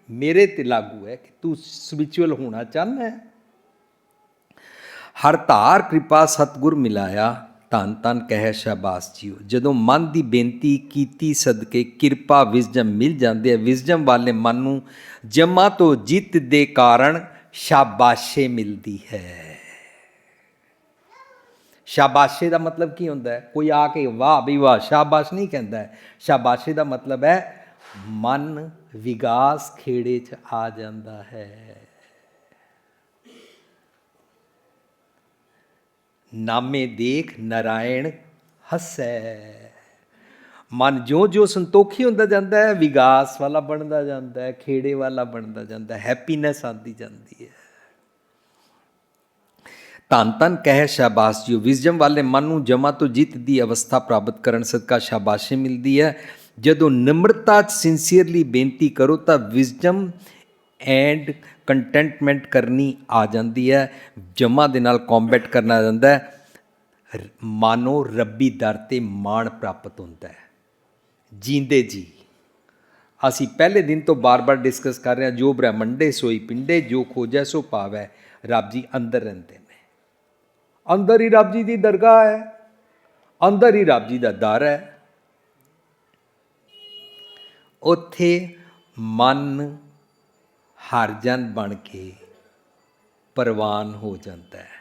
मेरे ते लागू है कि तू स्पिरिचुअल होना चाहना है। हर धार कृपा सतगुर मिलाया, धन धन कह शाबाश जियो। जदों मन की बेनती कीती सदके किरपा विजडम मिल जाती है, विजडम वाले मन नूं जमा तो जित दे कारण शाबाशे मिलती है। शाबाशे का मतलब की होंदा है, कोई आके वाह भी वाह शाबाश नहीं कहता है। शाबाशे का मतलब है मन विगास खेड़े च आ जाता है। नामे देख नारायण हसै। मन जो जो संतोखी होंदा जाता है, विगास वाला बनता जाता है, खेड़े वाला बनता जाता है, हैप्पीनैस आती जाती है। धन धन कह शाबाश जियो। विजडम वाले मन नूं जमा तो जित दी अवस्था प्राप्त करन सदका शाबाशी मिलती है। जदों निम्रता सिंसीयरली बेनती करो तो विजडम एंड कंटेंटमेंट करनी आ जाती है। जमा दे नाल कॉम्बैट करना आ जाता है। मानो रब्बी दर ते मान प्राप्त होता है। जींदे जी असी पहले दिन तो बार बार डिस्कस कर रहे हैं, जो ब्रह्मंडे सोई पिंडे, जो खोजै सो पावै। रब जी अंदर रहते हैं, अंदर ही रब जी की दरगाह है, अंदर ही रब जी का दर है। उत्थे मन हरजन बन के परवान हो जाता है।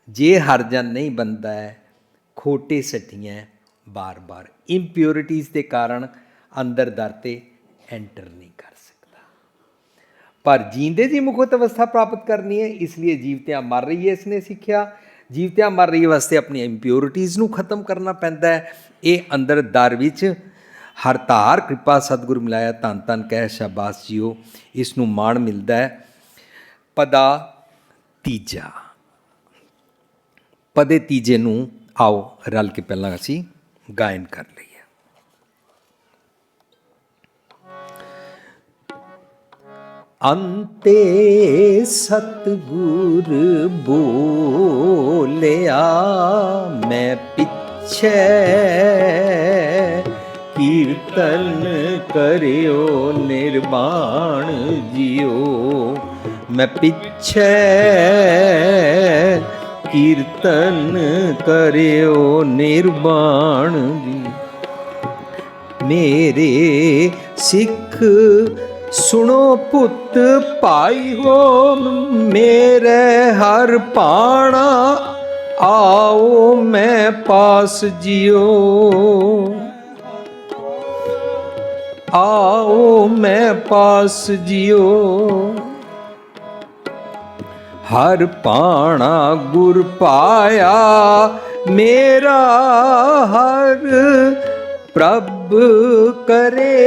जे हरजन नहीं बनता है, खोटे सट्टियाँ बार बार इंप्योरिटीज़ के कारण अंदर दर ते एंटर नहीं कर सकता। पर जींदे जी मुखत अवस्था प्राप्त करनी है, इसलिए जीवत्या मर रही है, इसने सीखा। जीवत्या मर रही वास्ते अपनी इंप्योरिटीज़ नूं खत्म करना पैंदा है। ये अंदर दर विच हर धार कृपा सतगुर मिलाया, धन धन कह शाबाश जियो। इसनूं माण मिलता है। पदा तीजा, पदे तीजे नूं आओ रल के पहला असीं गायन कर लईए। अंते सतगुर बोलिया, मैं पिछे कीर्तन करियो निर्वाण जियो। मैं पिछे कीर्तन करियो निर्वाण जियो। मेरे सिख सुनो पुत पाई हो, मेरे हर पाणा आओ मैं पास जियो। आओ मैं पास जियो। हर पाणा गुर पाया मेरा हर प्रभ करे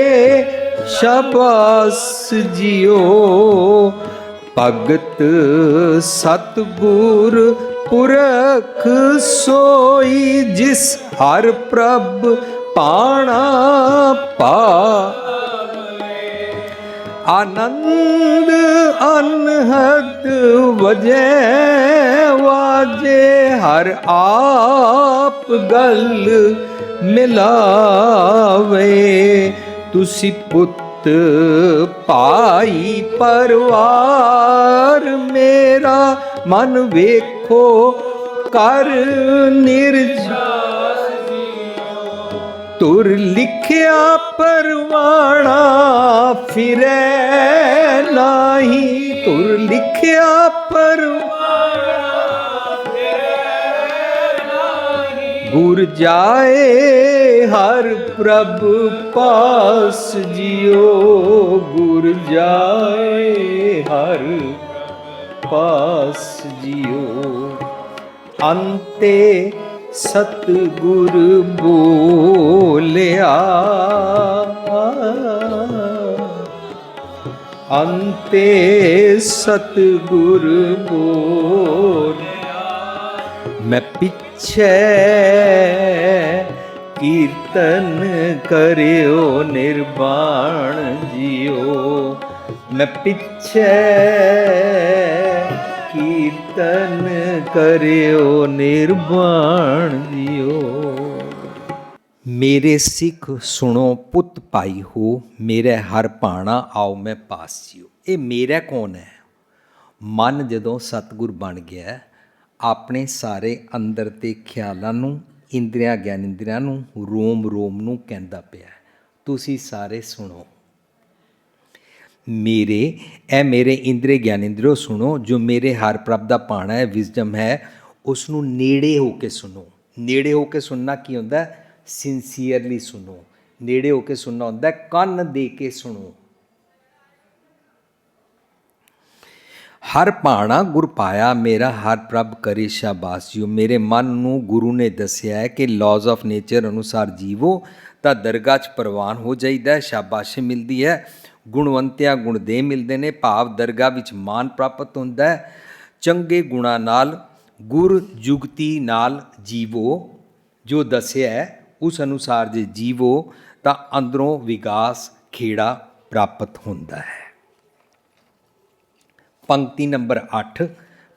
शाबाश जियो। भगत सतगुर पुरख सोई जिस हर प्रभ पाणा पा। आनंद अनहद वजै वाजे हर आप गल मिलावे। तुसी पुत भाई परवार मेरा मन वेखो कर निर्जा। तुर लिखिया परवाना फिरे नाही। तुर लिखिया परवाना गुर जाए हर प्रभु पास जियो। गुर जाए हर पास जियो। अंते सतगुर बोलिया अंते सतगुर बोलिया। मैं पिछे कीर्तन करियो निर्वाण जियो। मैं पिछे कीर्तन करियो निर्वाण जियो। मेरे सिख सुनो पुत भाई हो मेरे हर भाणा आओ मैं पास जियो। ये मेरा कौन है? मन जदों सतगुर बन गया ਆਪਣੇ ਸਾਰੇ ਅੰਦਰ ਦੇ ਖਿਆਲਾਂ ਨੂੰ ਇੰਦਰੀਆਂ ਗਿਆਨ ਇੰਦਰੀਆਂ ਨੂੰ ਰੋਮ ਰੋਮ ਨੂੰ ਕਹਿੰਦਾ ਪਿਆ। ਤੁਸੀਂ ਸਾਰੇ ਸੁਣੋ मेरे ए मेरे इंद्रिय ज्ञान इंद्रियो सुनो जो मेरे हर प्रभ दा पाना है विजडम है उसनू नेड़े होके सुनो। नेड़े होके सुनना की होंदा है? सिंसीयरली सुनो। नेड़े होके सुनना होंदा है कन दे के सुनो। हर भाणा गुर पाया मेरा हर प्रभ करे शाबाशियो। मेरे मन नू गुरु ने दसिया है कि लॉज ऑफ नेचर अनुसार जीवो तां दरगाह च प्रवान हो जाइदा है, शाबाशी मिलती है, गुणवंतिया गुण दे मिलते हैं, भाव दरगाह विच मान प्राप्त होंदा है। चंगे गुणा नाल गुर जुगती नाल जीवो जो दसिया है उस अनुसार जे जीवो तां अंदरों विकास खेड़ा प्राप्त होंदा है। पंक्ति नंबर 8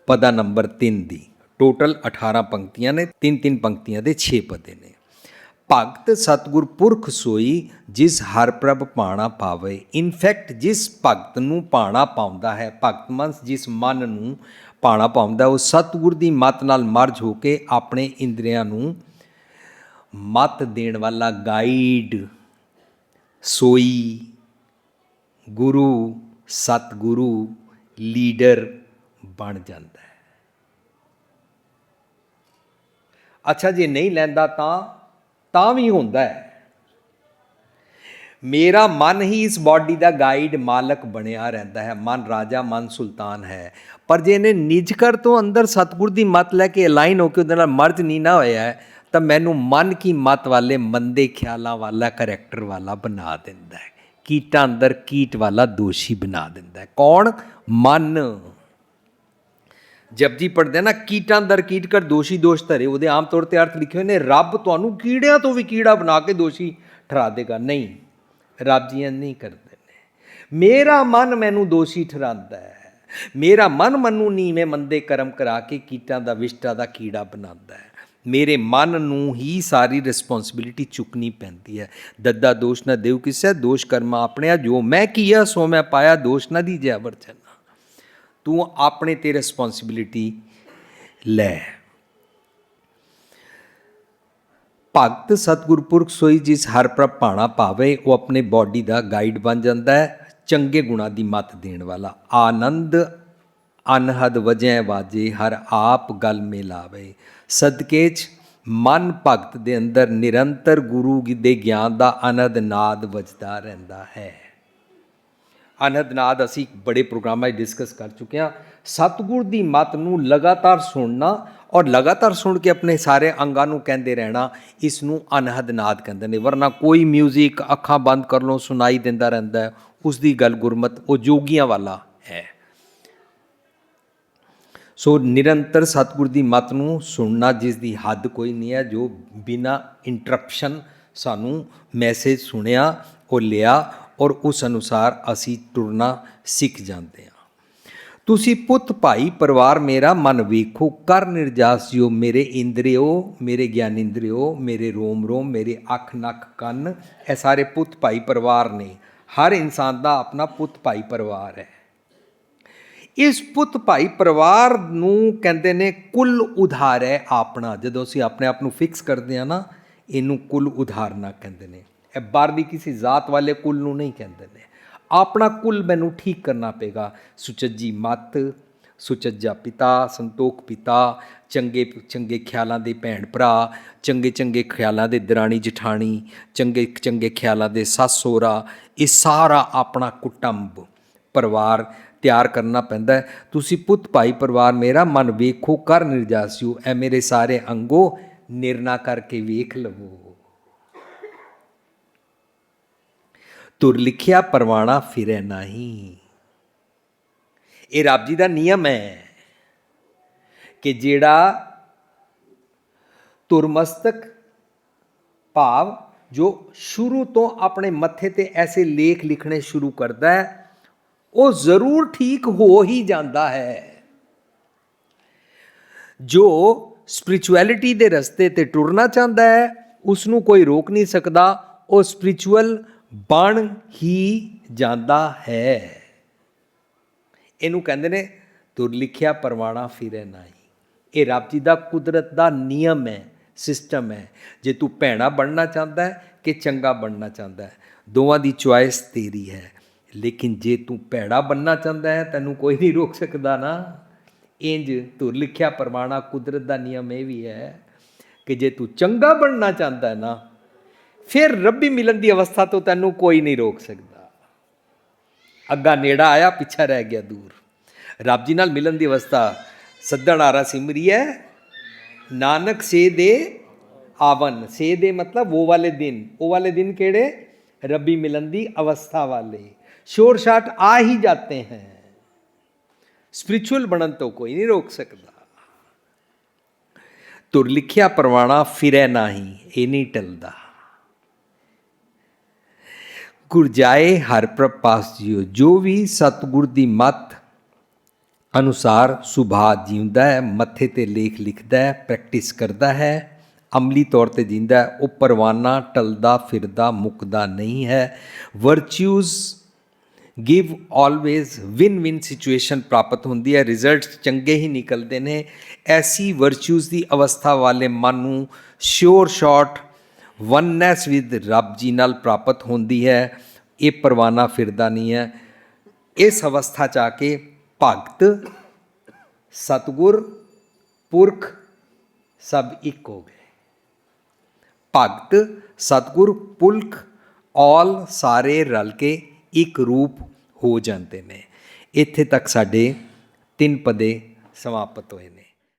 पदा नंबर 3 दी टोटल 18 पंक्तियां ने, 3-3 पंक्तियां दे 6 पदे ने। भगत सतगुर पुरख सोई जिस हर प्रभ पाणा पावे। इनफैक्ट जिस भगत नूं पाणा पाउंदा है, भगत मनस जिस मन नूं पाणा पाउंदा है, वो सतगुर दी मत नाल मर्ज होके अपने इंद्रियां नूं मत देण वाला गाइड सोई गुरु सतगुरु लीडर बन जाता है। अच्छा जे नहीं लैंदा तां भी होंदा है। मेरा मन ही इस बॉडी का गाइड मालक बनिया रहता है। मन राजा मन सुल्तान है, पर जे इन्हें निजकर तो अंदर सतगुर की मत लैके अलाइन होकर उहदे नाल मर्ज नहीं ना होया है तो मैनू मन की मत वाले मंदे ख्यालों वाला करैक्टर वाला बना देंदा है। कीटा अंदर कीट वाला दोषी बना देंदा है। कौन? मन। जपजी पढ़ते ना कीटां दर कीट कर दोषी दोष धरे, वो आम तौर पर अर्थ लिखे हुए ने रब तुहानू कीड़ियां तो भी कीड़ा बना के दोषी ठहरा देगा। नहीं, रब जी नहीं करते ने। मेरा मन मैनू दोषी ठहरांदा है। मेरा मन मनु नीवें मंदे कर्म करा के कीटां दा विष्टा दा कीड़ा बनांदा है। मेरे मन नू ही सारी रिस्पोंसिबिलिटी चुकनी पैंदी है। दद्दा दोष न देव किसै दोष कर्मा अपने, जो मैं किया सो मैं पाया, दोष न दीजिए वर्चना। तू अपने ते रिस्पोंसिबिलिटी लै। भगत सतगुर पुरख सोई जिस हर प्रभ भाणा पावे, वो अपने बॉडी का गाइड बन जाता है, चंगे गुणा की मत देण वाला। आनंद अनहद वजह वाजे हर आप गल मिलावे। सदके च मन भगत दे अंदर निरंतर गुरु दे ज्ञान का अनहद नाद वजदा रहिंदा है। ਅਨਹਦ ਨਾਦ ਅਸੀਂ ਬੜੇ ਪ੍ਰੋਗਰਾਮਾਂ 'ਚ ਡਿਸਕਸ ਕਰ ਚੁੱਕੇ ਹਾਂ। ਸਤਿਗੁਰ ਦੀ ਮੱਤ ਨੂੰ ਲਗਾਤਾਰ ਸੁਣਨਾ ਔਰ ਲਗਾਤਾਰ ਸੁਣ ਕੇ ਆਪਣੇ ਸਾਰੇ ਅੰਗਾਂ ਨੂੰ ਕਹਿੰਦੇ ਰਹਿਣਾ, ਇਸ ਨੂੰ ਅਨਹਦ ਨਾਦ ਕਹਿੰਦੇ ਨੇ। ਵਰਨਾ ਕੋਈ ਮਿਊਜ਼ਿਕ ਅੱਖਾਂ ਬੰਦ ਕਰ ਲਓ ਸੁਣਾਈ ਦਿੰਦਾ ਰਹਿੰਦਾ ਹੈ, ਉਸ ਦੀ ਗੱਲ ਗੁਰਮਤ ਉਹ ਜੋਗੀਆਂ ਵਾਲਾ ਹੈ। ਸੋ ਨਿਰੰਤਰ ਸਤਿਗੁਰ ਦੀ ਮੱਤ ਨੂੰ ਸੁਣਨਾ, ਜਿਸ ਦੀ ਹੱਦ ਕੋਈ ਨਹੀਂ ਹੈ, ਜੋ ਬਿਨਾਂ ਇੰਟਰਪਸ਼ਨ ਸਾਨੂੰ ਮੈਸੇਜ ਸੁਣਿਆ ਉਹ ਲਿਆ ਔਰ ਉਸ ਅਨੁਸਾਰ ਅਸੀਂ ਟੁਰਨਾ ਸਿੱਖ ਜਾਂਦੇ ਹਾਂ। ਤੁਸੀਂ ਪੁੱਤ ਭਾਈ ਪਰਿਵਾਰ ਮੇਰਾ ਮਨ ਵੇਖੋ, ਕਰ ਨਿਰਜਾਸ ਜਿਓ ਮੇਰੇ ਇੰਦਰਿਓ, ਮੇਰੇ ਗਿਆਨ ਇੰਦਰਿਓ, ਮੇਰੇ ਰੋਮ ਰੋਮ, ਮੇਰੇ ਅੱਖ ਨੱਕ ਕੰਨ, ਇਹ ਸਾਰੇ ਪੁੱਤ ਭਾਈ ਪਰਿਵਾਰ ਨੇ। ਹਰ ਇਨਸਾਨ ਦਾ ਆਪਣਾ ਪੁੱਤ ਭਾਈ ਪਰਿਵਾਰ ਹੈ। ਇਸ ਪੁੱਤ ਭਾਈ ਪਰਿਵਾਰ ਨੂੰ ਕਹਿੰਦੇ ਨੇ ਕੁੱਲ ਉਧਾਰ ਹੈ ਆਪਣਾ। ਜਦੋਂ ਅਸੀਂ ਆਪਣੇ ਆਪ ਨੂੰ ਫਿਕਸ ਕਰਦੇ ਹਾਂ ਨਾ, ਇਹਨੂੰ ਕੁੱਲ ਉਧਾਰਨਾ ਕਹਿੰਦੇ ਨੇ। ਇਹ ਬਾਹਰਲੀ ਕਿਸੇ ਜ਼ਾਤ ਵਾਲੇ ਕੁੱਲ ਨੂੰ ਨਹੀਂ ਕਹਿੰਦੇ ਨੇ। ਆਪਣਾ ਕੁੱਲ ਮੈਨੂੰ ਠੀਕ ਕਰਨਾ ਪਏਗਾ। ਸੁਚੱਜੀ ਮੱਤ, ਸੁਚੱਜਾ ਪਿਤਾ, ਸੰਤੋਖ ਪਿਤਾ, ਚੰਗੇ ਚੰਗੇ ਖਿਆਲਾਂ ਦੇ ਭੈਣ ਭਰਾ, ਚੰਗੇ ਚੰਗੇ ਖਿਆਲਾਂ ਦੇ ਦਰਾਣੀ ਜਠਾਣੀ, ਚੰਗੇ ਚੰਗੇ ਖਿਆਲਾਂ ਦੇ ਸੱਸ ਸਹੁਰਾ, ਇਹ ਸਾਰਾ ਆਪਣਾ ਕੁਟੰਬ ਪਰਿਵਾਰ ਤਿਆਰ ਕਰਨਾ ਪੈਂਦਾ ਹੈ। ਤੁਸੀਂ ਪੁੱਤ ਭਾਈ ਪਰਿਵਾਰ ਮੇਰਾ ਮਨ ਵੇਖੋ, ਕਰ ਨਿਰਜਾਸਿਓ, ਇਹ ਮੇਰੇ ਸਾਰੇ ਅੰਗੋ ਨਿਰਣਾ ਕਰਕੇ ਵੇਖ ਲਵੋ। ਤੁਰ ਲਿਖਿਆ ਪਰਵਾਣਾ ਫਿਰੈ ਨਾਹੀ। ਇਹ ਰੱਬ ਜੀ ਦਾ ਨਿਯਮ ਹੈ ਕਿ ਜਿਹੜਾ ਤੁਰਮਸਤਕ ਭਾਵ ਜੋ ਸ਼ੁਰੂ ਤੋਂ ਆਪਣੇ ਮੱਥੇ ਤੇ ਐਸੇ ਲੇਖ ਲਿਖਣੇ ਸ਼ੁਰੂ ਕਰਦਾ ਹੈ, ਉਹ ਜ਼ਰੂਰ ਠੀਕ ਹੋ ਹੀ ਜਾਂਦਾ ਹੈ। ਜੋ ਸਪਿਰਿਚੁਅਲਿਟੀ ਦੇ ਰਸਤੇ ਤੇ ਟੁਰਨਾ ਚਾਹੁੰਦਾ ਹੈ, ਉਸ ਨੂੰ ਕੋਈ ਰੋਕ ਨਹੀਂ ਸਕਦਾ। ਉਹ ਸਪਿਰਿਚੁਅਲ ਬਣ ਹੀ ਜਾਂਦਾ ਹੈ। ਇਹਨੂੰ ਕਹਿੰਦੇ ਨੇ ਤੁਰ ਲਿਖਿਆ ਪਰਵਾਣਾ ਫਿਰੈ ਨਾਹੀ। ਇਹ ਰੱਬ ਜੀ ਦਾ ਕੁਦਰਤ ਦਾ ਨਿਯਮ ਹੈ, ਸਿਸਟਮ ਹੈ। ਜੇ ਤੂੰ ਭੈੜਾ ਬਣਨਾ ਚਾਹੁੰਦਾ ਹੈ ਕਿ ਚੰਗਾ ਬਣਨਾ ਚਾਹੁੰਦਾ ਹੈ, ਦੋਵਾਂ ਦੀ ਚੁਆਇਸ ਤੇਰੀ ਹੈ। ਲੇਕਿਨ ਜੇ ਤੂੰ ਭੈੜਾ ਬਣਨਾ ਚਾਹੁੰਦਾ ਹੈ, ਤੈਨੂੰ ਕੋਈ ਨਹੀਂ ਰੋਕ ਸਕਦਾ ਨਾ। ਇੰਜ ਤੁਰ ਲਿਖਿਆ ਪਰਵਾਣਾ, ਕੁਦਰਤ ਦਾ ਨਿਯਮ ਇਹ ਵੀ ਹੈ ਕਿ ਜੇ ਤੂੰ ਚੰਗਾ ਬਣਨਾ ਚਾਹੁੰਦਾ ਹੈ ਨਾ, ਫਿਰ ਰੱਬੀ ਮਿਲਣ ਦੀ ਅਵਸਥਾ ਤੋਂ ਤੈਨੂੰ ਕੋਈ ਨਹੀਂ ਰੋਕ ਸਕਦਾ। ਅੱਗਾ ਨੇੜਾ ਆਇਆ, ਪਿੱਛਾ ਰਹਿ ਗਿਆ ਦੂਰ। ਰੱਬ ਜੀ ਨਾਲ ਮਿਲਣ ਦੀ ਅਵਸਥਾ ਸੱਦਣ ਆਰਾ ਸਿਮਰੀ ਹੈ, ਨਾਨਕ ਸੇ ਦੇ ਆਵਨ। ਸੇ ਦੇ ਮਤਲਬ ਉਹ ਵਾਲੇ ਦਿਨ। ਉਹ ਵਾਲੇ ਦਿਨ ਕਿਹੜੇ? ਰੱਬੀ ਮਿਲਣ ਦੀ ਅਵਸਥਾ ਵਾਲੇ। शोर शाट आ ही जाते हैं। स्पिरिचुअल बनन तो कोई नहीं रोक सकता। तुर लिखिया परवाना फिरै नाही, ये नहीं टलदा। गुर जाए हर प्रभ पास जियो। जो भी सतगुर दी मत अनुसार सुभा जीवदा है, मत्थे ते लेख लिखदा है, प्रैक्टिस करदा है, अमली तौर पर जींदा है, वो परवाना टलदा फिरदा मुकदा नहीं है। Virtues give always win win situation प्राप्त होंदी है, रिजल्ट चंगे ही निकलते हैं। ऐसी वर्च्यूज़ की अवस्था वाले मन नूं श्योर शॉट वननैस विद रब जी नाल प्राप्त होंदी है। ये परवाना फिरदा नहीं है। इस अवस्था च आके भगत सतगुर पुरख सब एक हो गए। भगत सतगुर पुरख ऑल सारे रल के एक रूप हो जाते हैं। इत्थे तक साडे 3 पदे समाप्त होए ने।